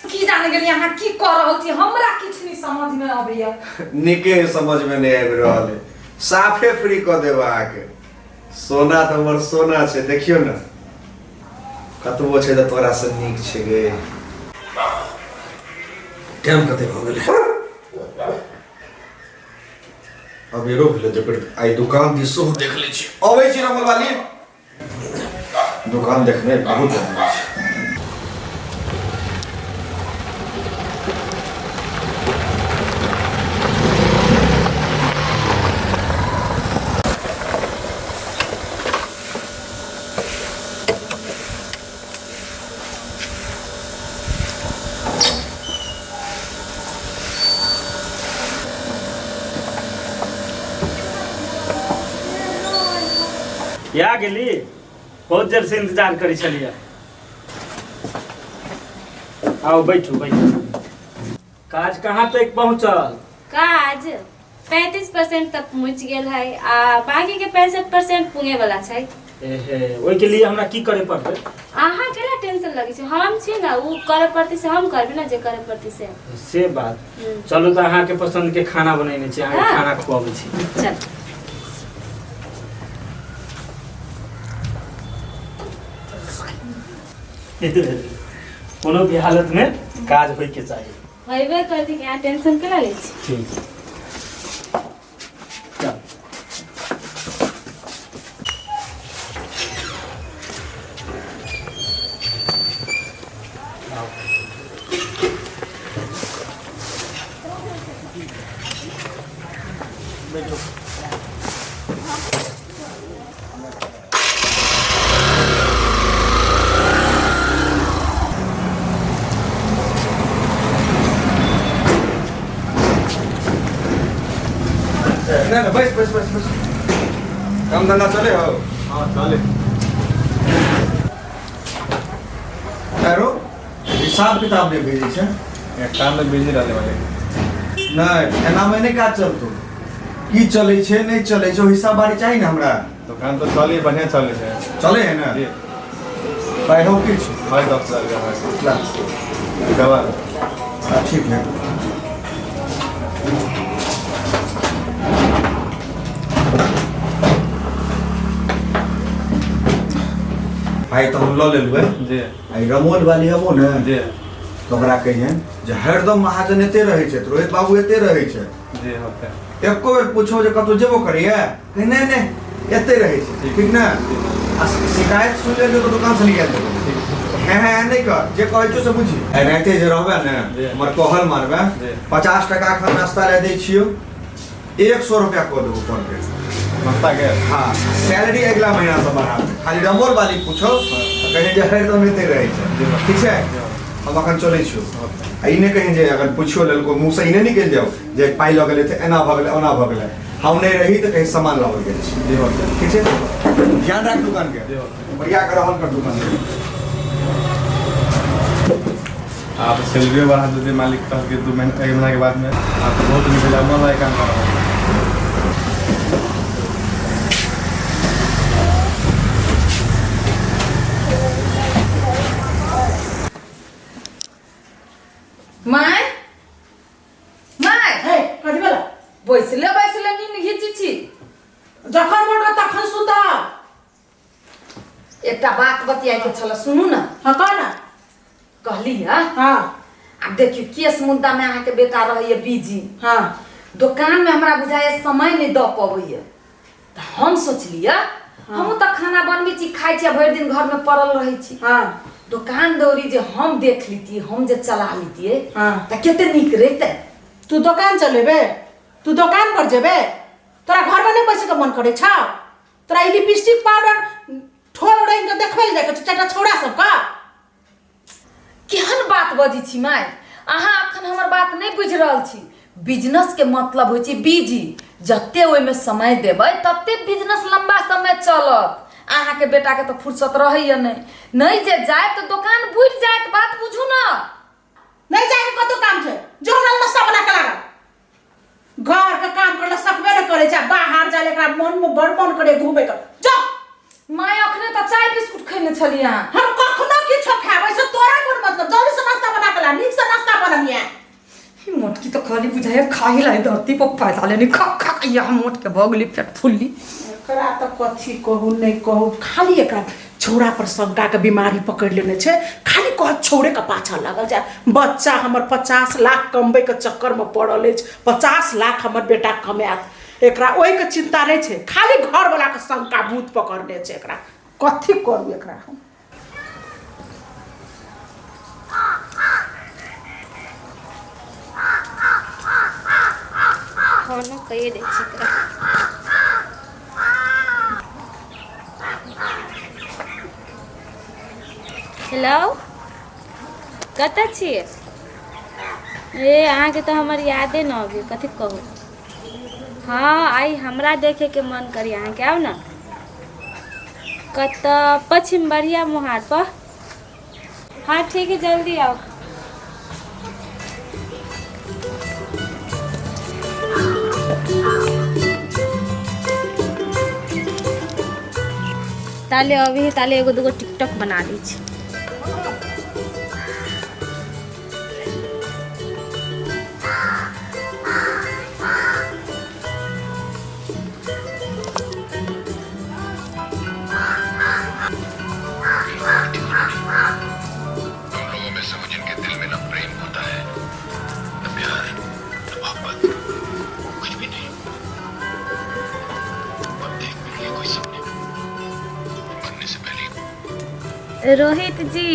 की जान गेली अहाँ की कर रहल छी, हमरा किछ नहीं समझ में आबैया। निके समझ में नहीं आबि रहल है, साफे फ्री कऽ देब अहाँके। सोना तो हमर सोना छै, देखियो ना कतबो छै त तोरा से नीक छै गे। टाइम कते भ गेलै? अबेरो भेलै, जकर आइ दुकान दिस सेहो देख लै छी। अबै छी रमल वाली, दुकान देखने बहुत जरूरी छै। या गेली, बहुत देर से इंतजार करी छलिए। आओ बैठू बैठू। काज कहाँ तक पहुँचल? काज 35% तक पहुँच गेल है, आ बाकी के 65% पुंगे वाला छै। एहे, ओइ के लिए हमरा की करे पड़तै? अहाँ केला टेंशन लगे छै? हम छी ना, उ करे पड़ती से हम करबे ना, जे करे पड़ती से बात। चलू तो अहाँ के पसंद के खाना बनेने छी, अहाँ हाँ। खाना खुआबै छी। चल कोनो भी हालत में काज होय के चाहिए। होइबे करती कि यहाँ टेंशन केला लै छी। ठीक चल ना ना बस बस बस बस काम धंधा चले हो। हाँ चले। तारो हिसाब किताब नहीं भेजे छे। एक काम में बिजी रहने वाले। नहीं एना में नहीं का चलतो की चले छे नहीं चले छे हिसाब बारी चाहिए ना हमरा। दुकान तो चले बढ़िया चले है। चले है ना जी भाई हो किछ भाई 10,000 का है। ला दवा ठीक है। भाई तो हम लो ले लुए जी आई रमोल वाली हबो ने जी तो ओकरा कहियन जे हरदम महाजन एते रहै छै रोहित बाबू एते रहै छै जी होते एको बेर पूछो जे कतौ जेबो करिए कहि नहीं नहीं एते रहै छै ठीक ना आ शिकायत सुन ले तो दुकान से निकाल दे है नहीं कर जे कहै छौ से बुझी एनाते जे रहबे ने हमर कहल मारबे 50 टका खन नाश्ता ले दै छियो 100 रुपया को देबो फोन पे नाश्ता के। हाँ सैलरी अगला महीना से बढ़ा खाली रमोल वाली पूछो कहीं जे हरदम एते रहै छै ठीक छै हम अखन चलै छियो आ ई नहीं कहीं जे अगर पूछियो ललको मुंह से ई नहीं निकल जाओ जे पाई लग गेलै त एना भ गेलै ओना भ गेलै हम नहीं रही तो कहीं सामान लाओ गेल छी जी होते ठीक छै ध्यान राख दुकान के जी होते। बढ़िया कर रहल कर दुकान के। आप सैलरी बढ़ा दीजिए मालिक कह के 1 महीना के बाद में आप बहुत निकल मन लायक काम कर रहे हैं। माय माय हे कथी भेल बैसले बैसले नींद घिची छी। जखन मोन कर तखन सुता। एकटा बात बतियाए के छल सुनू ना। हाँ कह ना। कहली है हाँ अब देखियो केस मुद्दा में अहाँ के बेटा रहिए बिजी। हाँ दुकान में हमरा बुझाए समय नहीं द पबैए तो हम सोचलिए हम तो खाना बनबी छी खाई छी भरि दिन घर में पड़ल रही छी। हाँ दुकान दौरी जे हम देख लीती हम जे चला लीतिए हाँ। तो केते नीक रहते। तू दुकान चलेबे तू दुकान पर जेबे तोरा घर में नहीं बैसे के मन करे छा। तोरा ई लिपस्टिक पाउडर ठोर रंग के देखबे ले जाके चाटा छौड़ा सब का। केहन बात बजी छी माय अहाँ अखन हमर बात नहीं बुझ रहल छी। बिजनेस के मतलब होय छै बिजी जत्ते ओय में समय देबै तत्ते बिजनेस लंबा समय चलत। अहाँ के बेटा के तो फुर्सत रहैया नहीं जे जाए तो दुकान बुझ जाए बात बुझू ना। नहीं जाके कतो काम छै जो हमरा नाश्ता बना के लागा। घर के काम करला सकबे न करे छा बाहर जाले एकरा मन में बड़ मन करे घूमे के जा। माय अखने तो चाय बिस्कुट खैने छली अहाँ। हम कखनो किछो खाबै से तोरा कोन मतलब जल्दी से नाश्ता बना के ला नीक से नाश्ता बनमिया। ही मोटकी तो खाली बुझाए खाही लाई धरती पर पैसा लेनी खा खा या मोट के भगली पेट फुल्ली। एकरा त कथी कहू नहीं कहू खाली एकरा छोड़ा पर शंका के बीमारी पकड़ लेने छे। खाली कह छोड़े के पाछा लागल जाए। बच्चा हमर 50 लाख कमबै के चक्कर में पड़ल अछि। 50 लाख हमर बेटा कमात एकरा ओइ के चिंता नहीं छे। खाली घर वाला के शंका भूत पकड़ने छे। एकरा कथी करू एकरा हम। खाना कहिए दै छी एकरा। हेलो कतऽ छियै ए अहाँके तो हमर यादे न अभी कथी कहू। हाँ आई हमरा देखे के मन करी अहाँके आउ ना। कतऽ पश्चिम बढ़िया मोहार पर। हाँ ठीक है जल्दी आओ। ताले अभी ताले एगो दूगो टिकटॉक बना ली छी। रोहित जी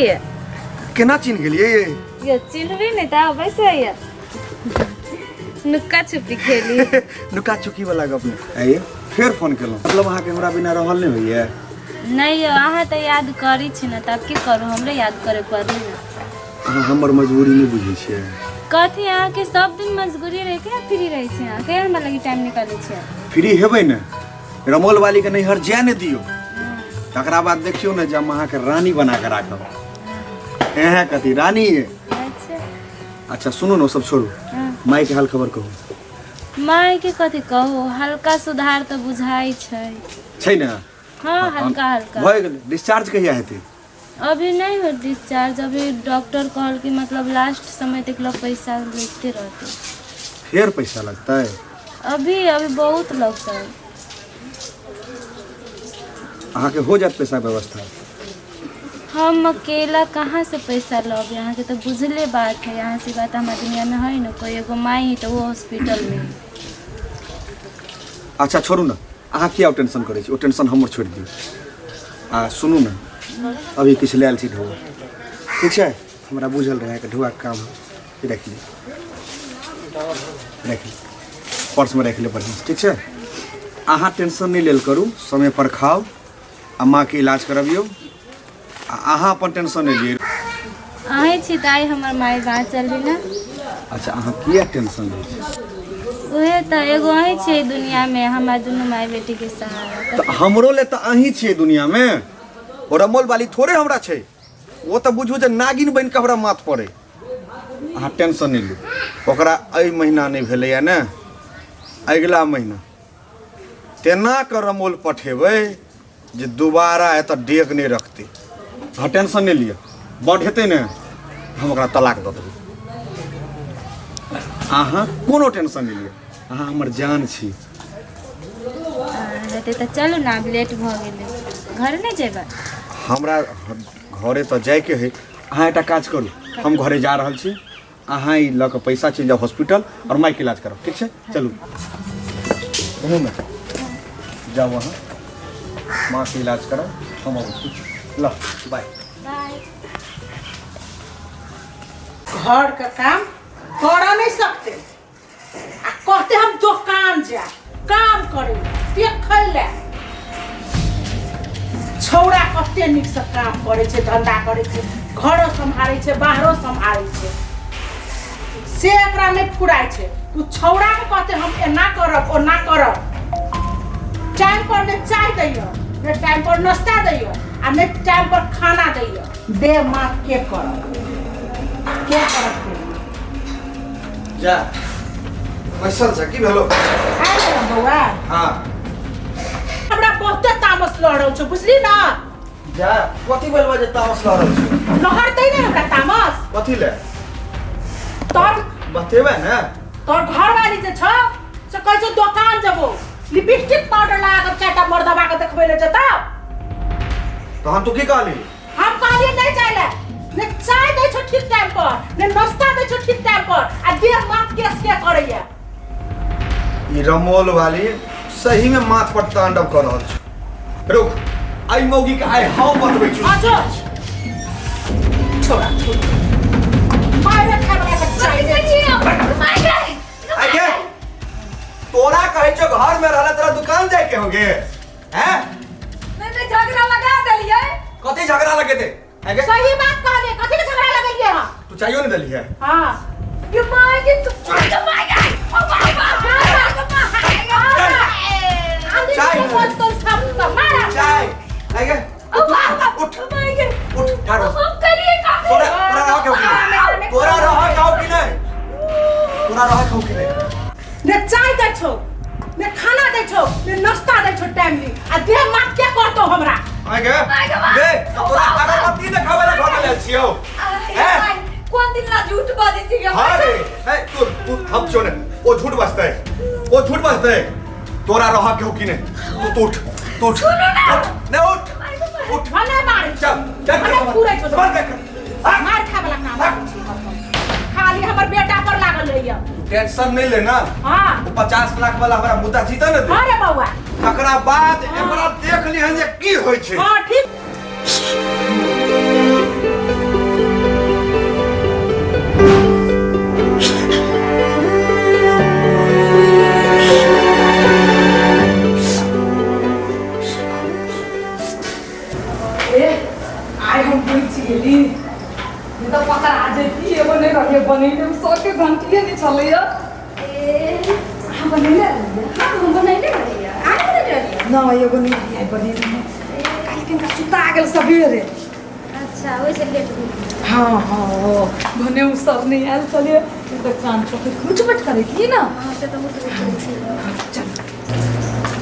केना चिन्ह गेलिए ये ये चिन्हबे नहीं था वैसे ये नुक्का छुपी खेली नुका चुकी वाला गप नहीं आइए फिर फोन केलहुँ मतलब अहाँके हमरा बिना रहल नहीं होइए नहीं अहाँ तो याद करी छी ना तब की करू हमरे याद करे पड़ी ना अहाँ हमर मजबूरी नहीं बुझै छियै कथी अहाँ के सब दिन मजबूरी रहे के फ्री रहे छी अहाँ के हमरा लगी टाइम निकाले छी फ्री हेबै ने रमोल वाली के नैहर जाय ने दियौ तकरा बाद देखियो ने जब अहाँ के रानी बना के राखब एहे कथी रानी है अच्छा अच्छा सुनो ना सब छोड़ू माई के हाल खबर कहू माय के कथी कहू हल्का सुधार तो बुझाई छै ना हाँ हल्का हल्का भए गेलै डिस्चार्ज कहिया हेतै अभी नहीं हो डिस्चार्ज अभी डॉक्टर कहल कि मतलब लास्ट समय तक लोग पैसा लेते रहते फिर पैसा लगता है अभी बहुत लगता है अहाँ के हो जात पैसा व्यवस्था हम अकेला कहाँ से पैसा लब यहाँ के तो बुझले बात है यहाँ से बात हमारे दुनिया में है ना कोई एगो माई है तो वो हॉस्पिटल में है। अच्छा छोड़ू ना अहाँ किया टेंशन करै छी ओ टेंशन हमर छोड़ि दियौ आ सुनू ना अभी किछु लेल छी ढौआ ठीक छै हमरा बुझल रहे कि ढौआ काम रख ली पर्स में रख ले बढ़िया ठीक छै अहाँ टेंशन नहीं लेल करू समय पर खाओ आ माँ के इलाज करबियौ आ अहाँ अपन टेंशन नहीं लियौ आए छी तो आई हमार माई बात चल रही ना अच्छा अहाँ किया टेंशन लै छी उहे तो एगो आई छे दुनिया में हमार दोनों माई बेटी के सहारा तो हमरो ले तो अहीं छियै दुनिया में और रमोल वाली थोड़े हमरा छै वो तो बुझू जे नागिन बन के हमरा माथ पड़े अहाँ टेंशन नहीं लू ओकरा एहि महीना नहीं भेलैया ने अगला महीना तेना के रमोल पठेबै जे दोबारा एतऽ डेग नहीं रखते अहाँ टेंशन नहीं लिअ बड़ हेतै ने हम ओकरा तलाक दऽ देबै अहाँ कोनो टेंशन नहीं लिअ अहाँ हमर जान छी रहते तो चलू ना अब लेट भ गेलै घर नहीं जेबै हमरा घरे तो जाइके है अहाँ एक काज करू हम घरे जा रहल छी अहाँ ई लऽ कऽ पैसा चलि जाउ हॉस्पिटल और माइके इलाज करब ठीक छै चलू कहू ने जाउ अहाँ माँ के इलाज करब हम अबै छी ल बाय घर का काम कर नहीं सकते आ कहते हम दुकान जा काम करे देखे ले छौड़ा कते नीक से काम करे छे धंधा करे छे घरो संभाले छे बाहरो संभाले छे से एकरा नहीं फुराय छे तू छौड़ा के कहते हम एना करब ओना करब टाइम पर ने चाय दैयो ने टाइम पर नाश्ता दैयो आ ने टाइम पर खाना दैयो दे मां के करब जा बैसल छ की भेलो आइ गेल बौआ हां हमरा बहुते तामस लड़ौ छ बुझली ना जा कथी बोलबा जे तामस लऽ रहल छी लहर दै ने हमरा तामस कथी ले तोर बतेबै ने तोर घर वाली जे छ से कहै छ दुकान जबो लिपस्टिक पाउडर लगा के चाटा मर्दबा के देखबै ले जता तहन तू की कहली हम कहलिए नहीं जाइले ने चाय दै छ ठीक टाइम पर ने नाश्ता दै छ ठीक टाइम पर आ देह माथ केस के करैया ई रमोल वाली सही में माथ पर तांडव कर रहल छै रुक आई मौगी के आई हम बतबै छी अच्छा छोड़ा मारे खाना के चाय दे आई के तोरा कहै छौ घर में रहला तोरा दुकान जाय के होगे हैं नहीं झगड़ा लगा देलिए कथी झगड़ा लगेते आई के सही बात कहले कथि के झगड़ा लगैले हां तू चाहियो नहीं दली है हां ये माय के तू माय गई ओ बाबा चाय मत कर सब मारा चाय आई के ओ बाबा उठ माय गई उठ ठाड़ो हम करिए का तोरा रह के कि तोरा रह जाओ कि नहीं तोरा रह के कि नहीं ने चाय दै छौ ने खाना दै छौ ने नाश्ता दै छौ टाइमली आ देह माथ के करतो हमरा आई के दे तोरा अगरबत्ती देखावे ले घर ले छियो हैं कौन दिन ला झूठ बाजी थी हां रे ए तू हम छोड़ वो झूठ बसता है तोरा रह के हो कि नहीं तू उठ सुनो ना नहीं उठ मने मार चल मने पूरे छौ मार देख मार खा वाला काम खाली हमर बेटा पर लागल रहिया टेंशन नहीं लेना हां वो 50 लाख वाला हमारा मुद्दा जीता न दे अरे बौआ तकरा बाद एकरा देख लिहन जे की होय छै हां ठीक पता आ जैती एगो नहीं रहे बनेले सौ के घंटिए नहीं चलैया हम बनैले रहिए हाँ हम बनैले रहिए आइ बनैले रहिए ना एगो नहीं रहे बनेले काल के का सुता गेल सबेरे अच्छा वैसे लेट हो हाँ हाँ भने उ सब नहीं आयल चलिए तो कान को कुछ मत करे की ना हाँ से तो मुझे चल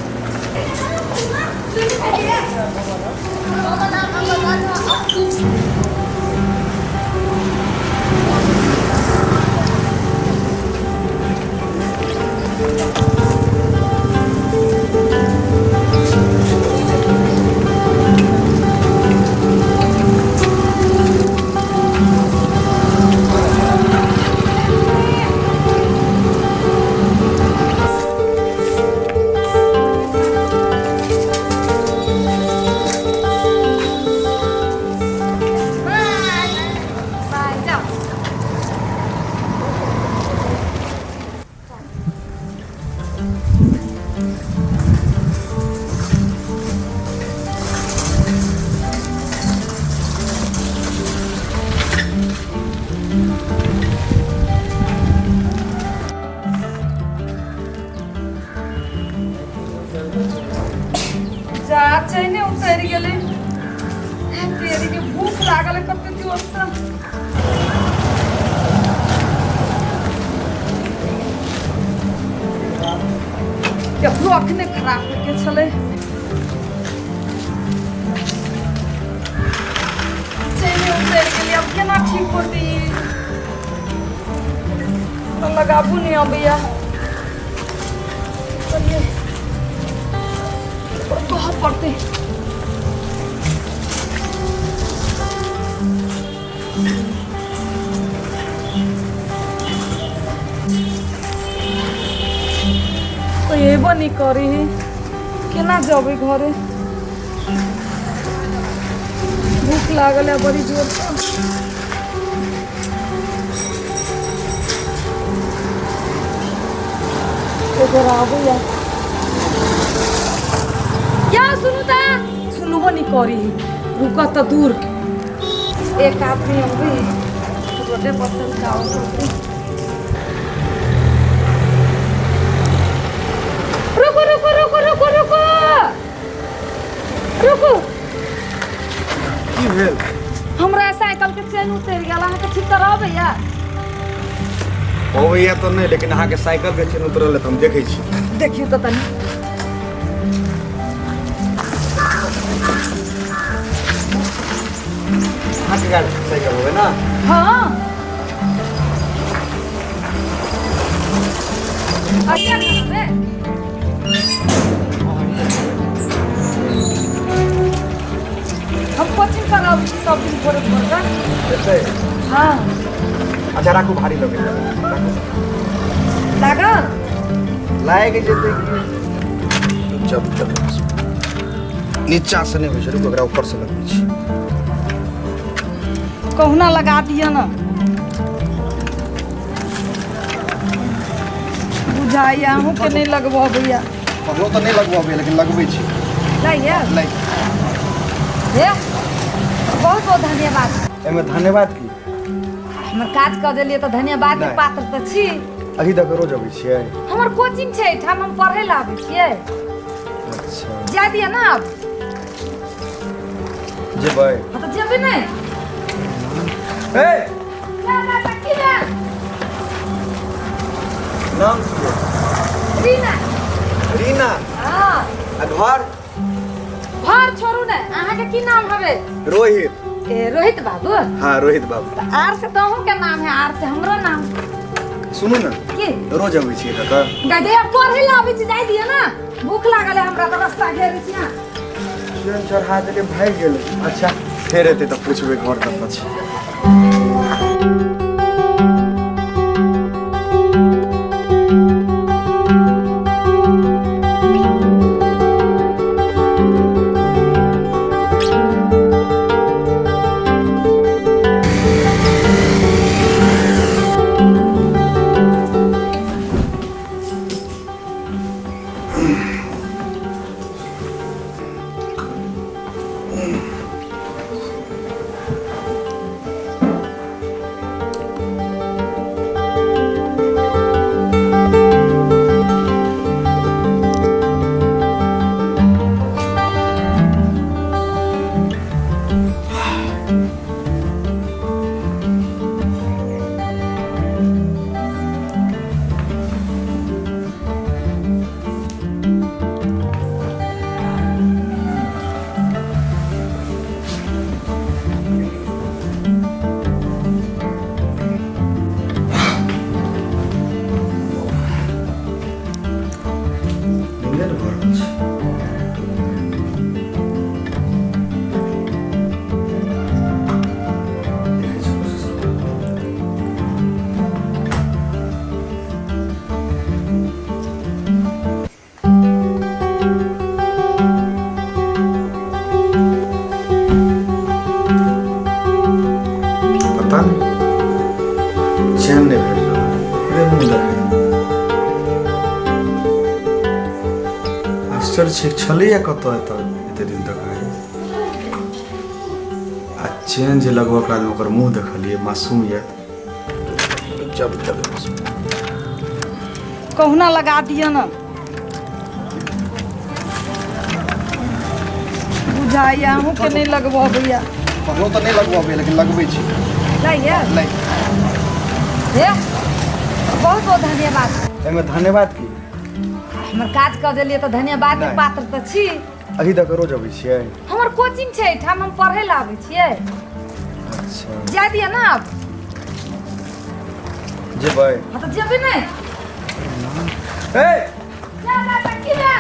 जा चैने उतर गेले तेरी के भूख लागल कते जोर से केकरो अखने खराब के छले चैने उतर गेले अब केना ठीक होती लगाबू नहीं अबैया चलिए बहुत पड़ते तो ये नहीं करी केना जबे घरे भूख लागल है बड़ी जोर से आबैया क्या सुनू ता सुनबो नहीं करी रुका तो दूर एक आदमी अभी रोडे पर से जाओ रुको रुको रुको रुको रुको रुको की भेल हमरा साइकिल के चेन उतर गेल अहाँ के ठीक कराओ भैया ओ भैया तो नहीं लेकिन अहाँ के साइकिल के चेन उतरल है तो हम देखे छी देखियो तो तनी हाथ गाड़ साइकिल होवे ना हाँ अच्छा करबे हम कोचिंग कराओ सब दिन भोरे भोर ऐसे हाँ अच्छा राखू भारी लगे लागल लाएके जेते जब तक नीचा से नहीं होइ छै ओकरा ऊपर से लगबै छी कहुना लगा दिया ना बुझाइए अहूँ के नहीं लगबो भैया हमरो तो नहीं लगबो लेकिन लगबै छी लाइए लाइक हे बहुत बहुत धन्यवाद एमे धन्यवाद की हमर काज कर देलिए तो धन्यवाद के नहीं। पात्र तो छी अभी तक रोज अबै छियै हमर कोचिंग छै ठाम हम पढ़े ला आबै छियै अच्छा जा दिया ना अब जेबै हाँ तो जेबे नहीं ए ना तकी ना नाम की रीना रीना हाँ आ घर घर छोड़ू ना अहाँ के की नाम हवे रोहित ए रोहित बाबू हाँ रोहित बाबू तो आर से तोहू के नाम है आर से हमरो नाम सुनू ना की रोज अबै छियै कतऽ गदे पढ़े ला आबै छी जाय दिया ना भूख लागल है हमरा तो रास्ता घेरै छी ना ट्रेन चढ़ा देले भागि गेलै अच्छा फेर एतै तऽ पूछबै घर कतऽ छै चैन नहीं भेट रहा रे मुंह देखे आश्चर्य छलिए कत एते दिन तक आए आ चैन जे लगवा काल ओकर मुंह देखलिए मासूमियत जब तक कहुना लगा दिया ना बुझाइया हूँ के नहीं लगबो भैया हमरो तो नहीं लगवाबे लेकिन लगबै छी लाइए लाई हे बहुत बहुत धन्यवाद एमे धन्यवाद की हमर काज कर देलिए तो धन्यवाद के नहीं। पात्र तो छी अभी तक रोज अबै छियै हमर कोचिंग छै ठाम हम पढ़े ला आबै छियै अच्छा जा दिया ना आप जेबै हाँ तो जेबे नहीं ए जा की ना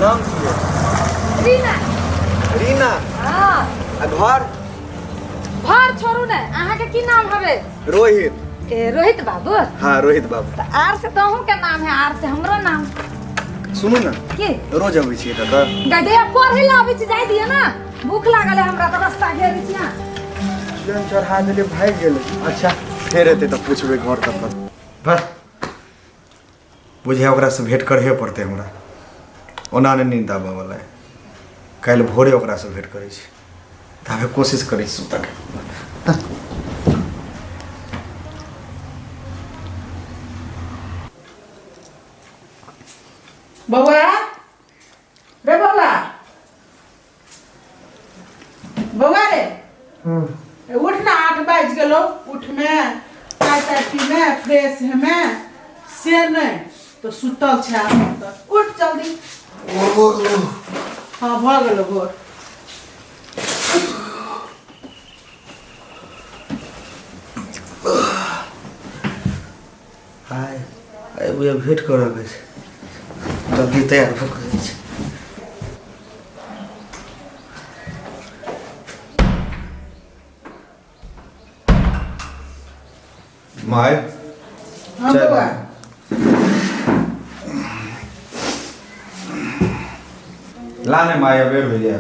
नाम की है रीना रीना हाँ आ घर घर छोड़ू ने अहाँ के की नाम हवे रोहित ए रोहित बाबू हाँ रोहित बाबू तो आर से तोहू के नाम है आर से हमरो नाम सुनू ना की रोज अबै छियै एतऽ गधे पढ़े ला आबै छी जाय दिया ना भूख लागल है हमरा तो रास्ता घेरै छी यहाँ ट्रेन चढ़ा देले भागि गेलै अच्छा फेर एतै तऽ पूछबै घर तक बस बुझे ओकरा से भेंट करहे पड़तै हमरा ओना नहि नींद आबऽवला है काल्हि भोरे ओकरा से भेंट करै छी ताबे कोशिश करै छी सुतऽ बौआ रे बौआ बौआ रे उठ ना 8 बाजि गेलो उठ में चाय ताय पी में फ्रेश है में से नहीं तो सुतल छै आराम तक उठ जल्दी हाँ भ गेलो भोर आइ बुझे भेंट करऽ के छै जल्दी तैयार भऽ कऽ छै माय हाँ चाय बौआ लाने माया बेर भैया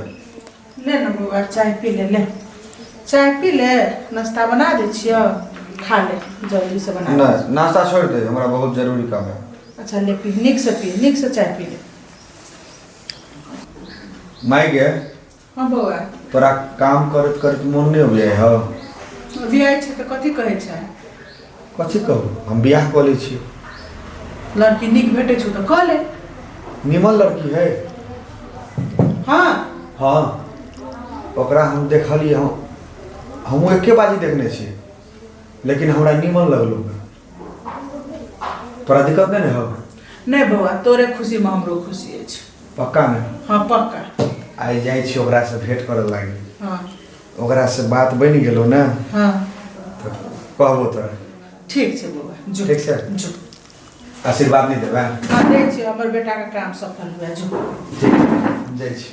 ले ना बौआ चाय पी ले चाय पी ले नाश्ता बना दे छियो खा ले जल्दी से बना ना दे। नाश्ता छोड़ दे हमरा बहुत जरूरी काम है अच्छा ले पी नीक से चाय पी ले माय गे हाँ बौआ तोरा काम करत करत मोन नहीं हो जाए हो अभी आइ छै तऽ कथी कहै छै कथी कहू हम बियाह कऽ लै छी लड़की नीक भेटै छौ तऽ कऽ ले निमन लड़की है हाँ हाँ ओकरा हम देखलिए हमहूँ एके बाजी देखने छी लेकिन हमरा निमन लगलो तोरा दिक्कत नहीं ने हो नहीं बौआ तोरे खुशी में हमरो खुशी अछि पक्का नहीं हाँ पक्का आइ जाइ छी ओकरा से भेंट करऽ लागी हाँ ओकरा से बात बनि गेलो ने हाँ तऽ कहबो तोरा ठीक छै बौआ जो ठीक छै जो आशीर्वाद नहीं देबै हाँ दै छी हमर बेटा के काम सफल हुए जो ठीक हम जाइ छी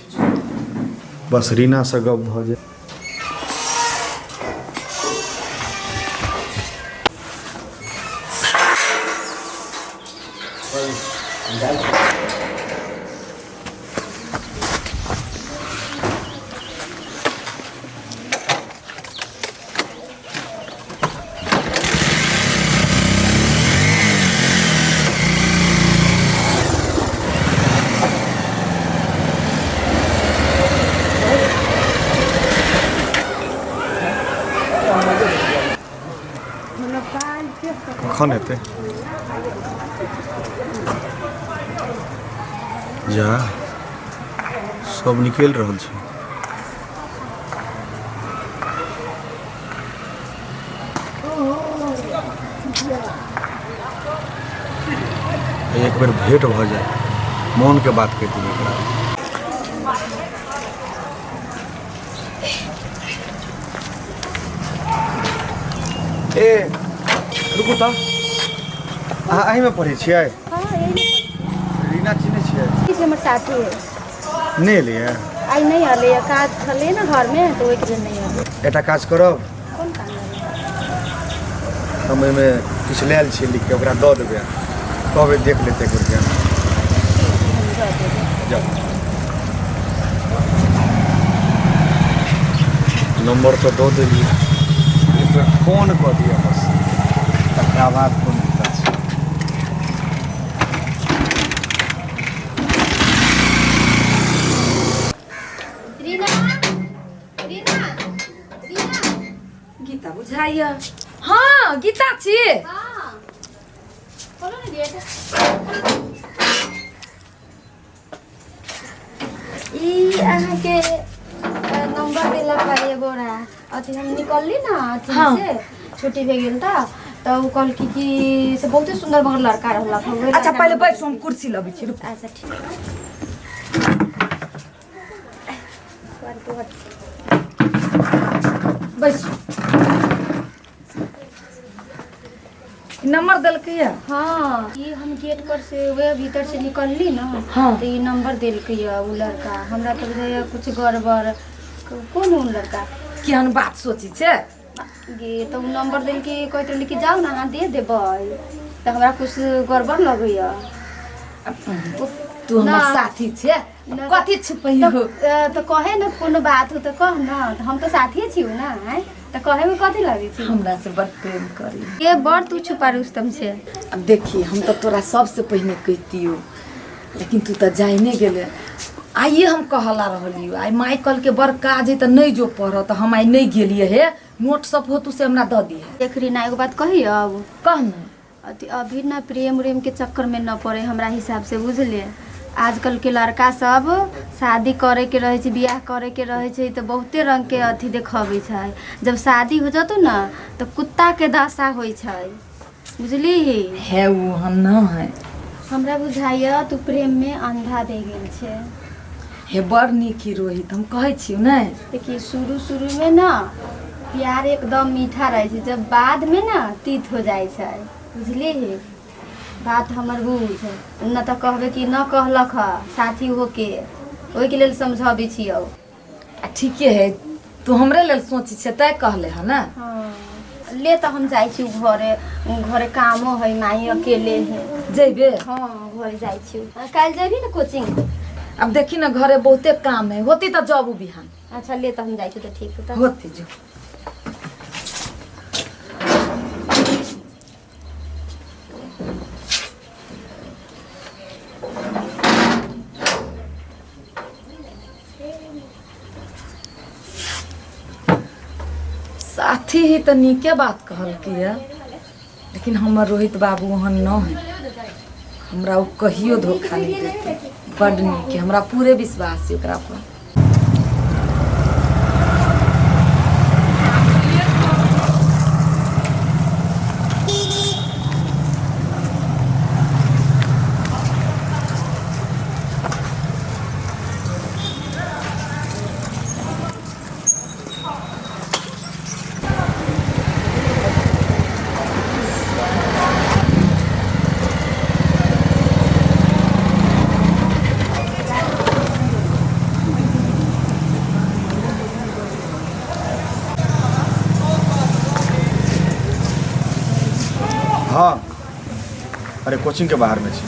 बस रीना से गप भऽ जाए कखन हेतै जा सब निकलि रहल छै एक बेर भेंट भऽ जाए मोन के बात कहि देबै एकरा ए रुकू तऽ अहाँ एहिमे पढ़ै छियै हाँ यही रीना चिन्है छियै किसी हमर साथी है नहि एलियै आई नहीं हले काज छले ना घर में तो एक दिन नहीं हले एकटा काज करब कौन काम करे हम एहिमे किछु लेल छियै लिख के ओकरा दऽ देबै कहबै देख लेतै एक बेर जाओ नंबर तो दऽ देलियै तो फोन कऽ दिअ बस, तकरा बाद कोन दिक्कत छै। रीना रीना रीना गीता बुझाइए। हाँ गीता छियै। हाँ खोलो ना गेट। ई अहाँके नंबर देला था एगो रहा अथी हम निकलली ना अथी हाँ। से छुट्टी भे गेल था तो उ कहल कि से बहुते सुंदर मगर लड़का रहला था। अच्छा पहले बैठ, हम कुर्सी लबै छी। रुक। अच्छा ठीक बैठ। नंबर देलकै है। हाँ ये हम गेट पर से वे भीतर से निकलली ना हाँ। तो ये नंबर देलकै है उ लड़का हमरा तो बुझाइए कुछ गड़बड़। कौन उ लड़का केहन बात सोची छै। गे तो उ नंबर देलकै कहत रहली कि जाओ ना अहाँ दे देबै तो हमरा कुछ गड़बड़ लगैया। तू हमर ना। साथी छै, ना। कथी छुपैयो। तो कहे ना कोनो बात हो तो कह ना तो हम तो साथी छी ना हैं तो कहे में कथी लगे छी। हमरा से बड़ प्रेम करी। ये बड़ तू छुपा रुस्तम से। अब देखी हम तो तोरा सबसे पहले कहतियो, लेकिन तू तो जाय नहीं गेले। आइए हम कहला रहलियो, आई माइकल के बड़ काज है तो नहीं जो पढ़ तो हम आई नहीं गेलिए हे। नोट सब हो तू से हमरा द दी है। देख रीना एगो बात कही अब कह ना। अभी ना प्रेम उरेम के चक्कर में न पड़े हमरा हिसाब से बुझले। आजकल के लड़का सब शादी करे के रहे छै, बियाह करे के रहे छै तो बहुते रंग के अथी देखाबै छै। जब शादी हो जतो ना तो कुत्ता के दशा होइ छै बुझली। है वो हम न है। हमरा बुझाइए तू प्रेम में अंधा दे गेल छै। हे बड़ नीक ही रोहित, हम कहै छियो नै। देखिए शुरू में ना प्यार एकदम मीठा रहे छै, जब बाद में ना तीत हो जाए छै बुझली। बात हमर बुझ न तो कहबे कि न कहलक ह साथी होके ओहि के लेल समझाबै छियौ। ठीके है, तू हमरे लेल सोची छै तय कहले है ना। हाँ ले तो हम जाइ छी घरे, घरे कामो है माई अकेले है। जेबे। हाँ घरे जाइ छी। काल जेबी ना कोचिंग। अब देखी ना घरे बहुते काम है, होती तो जब बिहान। अच्छा ले तो हम जाइ छी तो ठीक है। होती जो। साथी ही तो नीके बात कहल किया, लेकिन हमर रोहित बाबू वहाँ न है। हमरा वो कहियो धोखा नहीं देते। बड नीक है, हमरा पूरे विश्वास है ओकरा पर। हाँ अरे कोचिंग के बाहर में छी,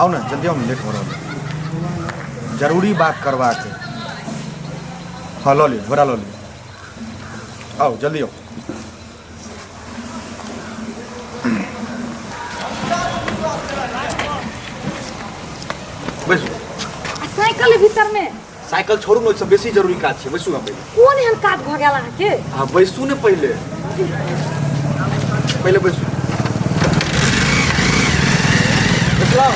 आओ ना जल्दी आओ ना, लेट हो रहा है। जरूरी बात करवा के। हाँ लो ली, घोड़ा लो ली, आओ जल्दी आओ। बैसू। साइकिल है भीतर में। साइकिल छोड़ू ना, सब बेसी जरूरी काज छै, बैसू ना पहले। कौन एहन काज भ गेल अहाँ के। हाँ बैसू ने पहले, पहले बैसू। बैसलाओ।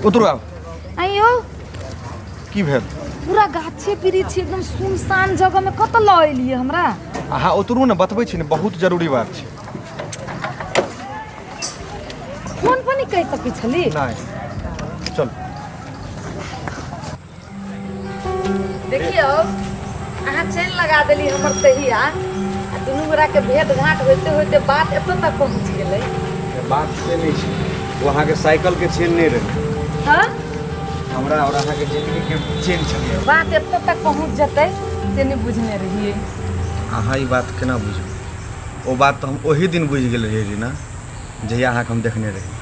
उतरू आब। आइयो की भेल? पूरा गाछे वृक्ष एकदम सुनसान जगह में कत ल एलिए हमरा। अहाँ उतरू ने, बतबै छी ने, बहुत जरूरी बात छै। फोन पर नहीं कह सकै छली। नहीं चल। देखियो अहाँ चैन लगा देली हमर तहिया, आ दुनू गोरा के भेंट घाट होते होते बात एत तक पहुंच गेलै। बात से नहीं छै, वो अहाँ के साइकिल के चेन नहीं रहे। हाँ हमरा और अहाँ के जिंदगी के चेन छलिए। बात एत तक पहुंच जतै से नहीं बुझने रहिए। अहाँ ई बात केना बुझू? ओ बात तो हम ओही दिन बुझ गेल रहिए ना, जहिया अहाँ के हम देखने रही।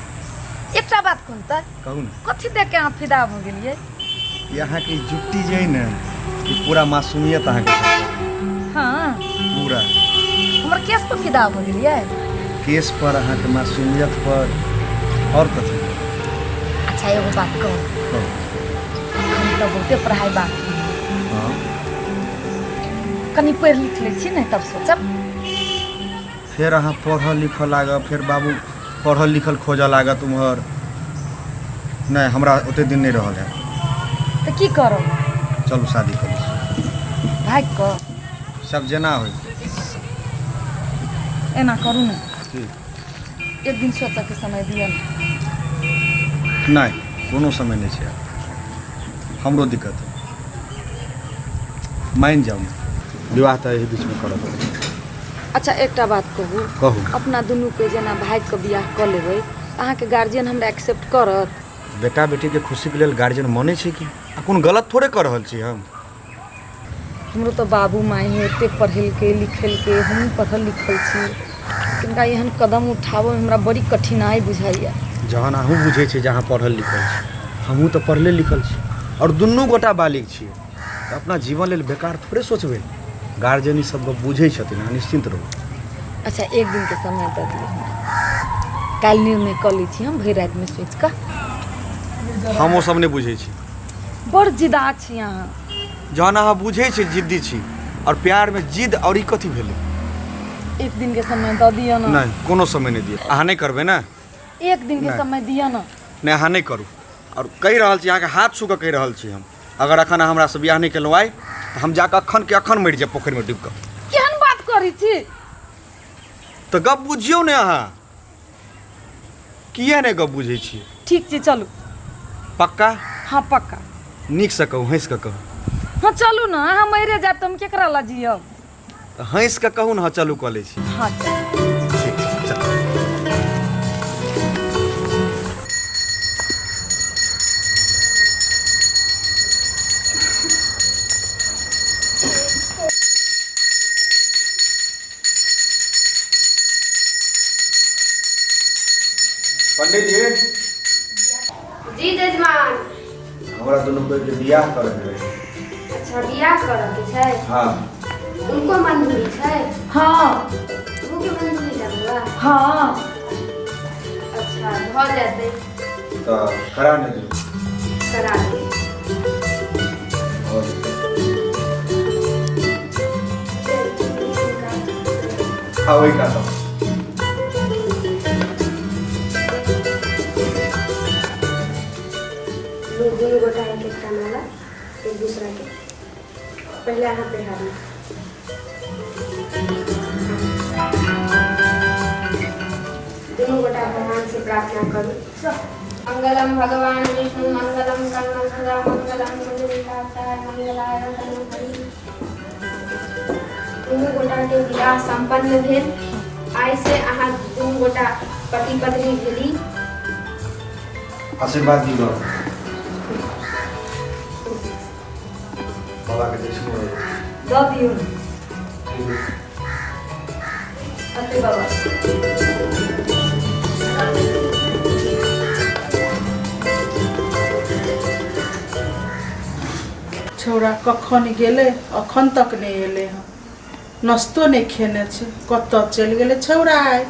एकटा बात कहूँ तो कहू ना कथी देख के अहाँ फिदा हो गेलिए? यहाँ की जुट्टी जे है ना कि पूरा मासूमियत अहाँ के हाँ पूरा हमर केस पर फिदा हो गेलिए? केस पर अहाँ के मासूमियत पर और कथी अच्छा एगो बात कहूँ, कहू। हम तो बहुते पढ़ाई बाकी हाँ कनी पढ़ लिख ले छी नहीं तब सोचब। फिर अहाँ पढ़ल लिखल लागब, फिर बाबू पढ़ल लिखल खोजऽ लागत उम्हर। नहीं हमरा ओते दिन नहीं रहल है। तो की करब? चलू शादी करू भाग कर सब जेना हो। एना करू ना, ठीक एक दिन सोचऽ के समय दिया ना। नहीं कोनो समय नहीं है, हमरो दिक्कत है। मान जाओ विवाह तो यही बीच में करब। अच्छा एकटा बात कहू, कहू अपना दुनू के जना भाई के बियाह कऽ लेबै, अहाँ के गार्जियन हमरा एक्सेप्ट करत? बेटा बेटी के खुशी के लिए गार्जियन माने छै कि कोनो गलत थोड़े कर रहल छी हम। हमरो तो बाबू माई एते पढ़ेलके लिखेलके, हम पढ़ल लिखल छी, किनका एहन कदम उठाबऽ में हमरा बड़ी कठिनाई बुझाइया। जहन अहूँ बुझे छी जहाँ पढ़ल लिखल छी, हमहूँ तो पढ़ले लिखल छी और दुनू गोटा बालिग छी, तो अपना जीवन लेल बेकार थोड़े सोचबै। गार्जियन ई सब बुझे छथिन, निश्चिंत रहू। अच्छा एक दिन के समय दऽ दियौ, काल्हि निर्णय कऽ लै छी हम भरि राति में सोचि कऽ। हम ओ सब नहीं बुझे छी। बड़ जिदा छी अहाँ। जहन अहाँ बुझे छी जिद्दी छी, और प्यार में जिद और ई कथी भेलै? एक दिन के समय दऽ दियौ ना। नहीं कोनो समय नहीं दिए। अहाँ नहीं करबै ना? एक दिन के नहीं। समय दियौ ना। नहीं अहाँ नहीं करू, और कहि रहल छी, अहाँ के हाथ छू कऽ कहि रहल छी हम। अगर अखन हमरा से बियाह नहीं केलहुँ आइ तो हम जाकर अखन के अखन मरि जायब पोखरि में डूब कऽ। केहन बात करै छी? तो गप बुझियौ ने अहाँ, किया नहीं गप बुझे छी? ठीक छै चलू। पक्का? हाँ पक्का। नीक से कहू, हंस कऽ कहू। हाँ चलू ना, अहाँ मरे जायब तऽ हम केकरा लऽ जियब? तो हंस कऽ कहू ने। हाँ चलू कऽ लै छी। हाँ चलू। ठीक छै चलू। पंडित जी जी जजमान। हमरा दुनू के बियाह करे के रहै। अच्छा बियाह करऽ के छै? हाँ उनको मंजूरी छै? हाँ तू के मंजूरी लगवा? हाँ अच्छा भऽ जेतै, तो करा नहीं दियौ। करा दे। हाँ वही का तो लोग दोनों गोटा एक एक का माला एक दूसरा के पहले हाथ पे हाथ में। दोनों गोटा भगवान से प्रार्थना करो। मंगलम भगवान विष्णु मंगलम कर्णभद्रा मंगलम मंगलाय मंगलाय तनोहरि। दोनों गोटा के विवाह संपन्न भेल। आइ से अहाँ दोनों गोटा पति पत्नी भेली। आशीर्वाद दियो बाबा के दर्शन करो। दऽ दियौ ना। अते बाबा छौड़ा कखन गेलै अखन तक नहीं एलै हँ, नाश्तो नहीं खेने छै, कतऽ चलि गेलै छौड़ा आइ?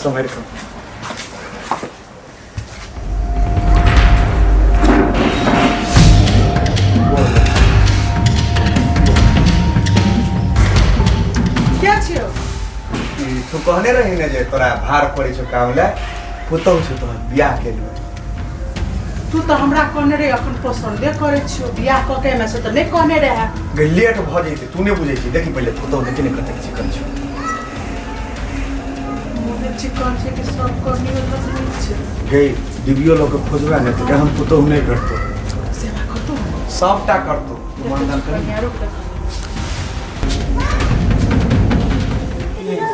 संभाल कऽ क्या छियौ? तू कहने रही ने जे तोरा भार पड़े छौ काम ले, पुतहु छौ तोहर बियाह केलहुँ। तू तो हमरा कहने रही अखन पसंदे करे छियो, बियाह कऽ के में से तो नहीं कहने रहे। गई लेट भऽ जैते, तू नहीं बुझे छी। देखी पहले पुतहु लेकिन कते चिकन छौ। मुझे चिकन छै कि सब करनी मतलब नहीं छै। गई डिबियो लोग के खोजबा ने तो हम पुतहु नहीं करतो, सेवा करतो सबटा करतो। ईमानदार कर।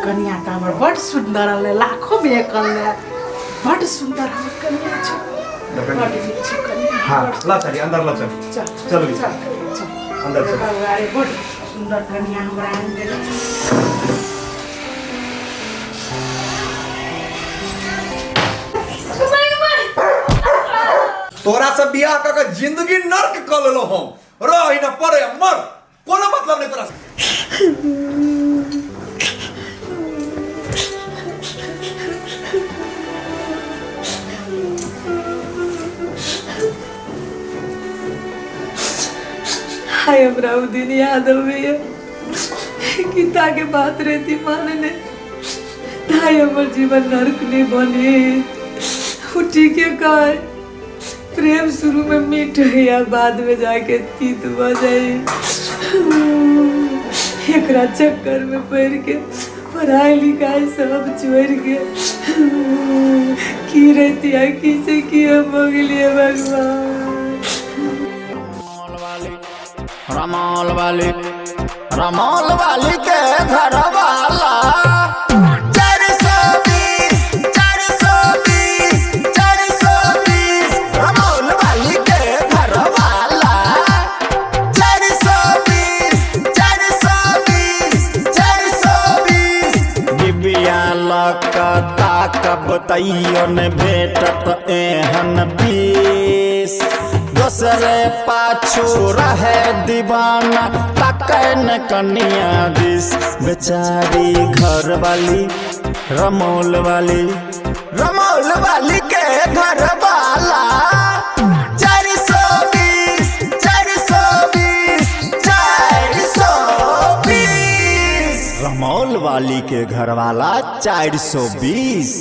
कन्या तो हमर बड़ सुंदर अले, लाखों में एक अले, बड़ सुंदर हमर कन्या छै, बड़ नीक छै कन्या। हाँ ला चली अंदर ला चल। चल चलो चल अंदर चल। अरे बड़ सुंदर कन्या हमरा आनि गेलै। तोरा से बियाह क के जिंदगी नर्क क लेलो हम रही ना पड़े मर कोनो मतलब नहीं तोरा से। हाय हमरा वो दिन याद है गीता के बात रहती मानने ताई हमर जीवन नरक नहीं बने। वो ठीक है कहे प्रेम शुरू में मीठ है या बाद में जाके तीत हो जाए। एकरा चक्कर में पड़ के पढ़ाई लिखाई सब छोड़ के की रहती है किसे किया मगलिए भगवान। रमौल वाली के घर वाला 420 रमौल वाली के घर वाला 420 डिबिया लकता कब तैयो ने भेटत एहन पीस दोसरे पाछू रहे दीवाना तकन कनिया दिस बेचारी घर वाली रमौल वाली के घर वाला 420 रमौल वाली के घर वाला 420।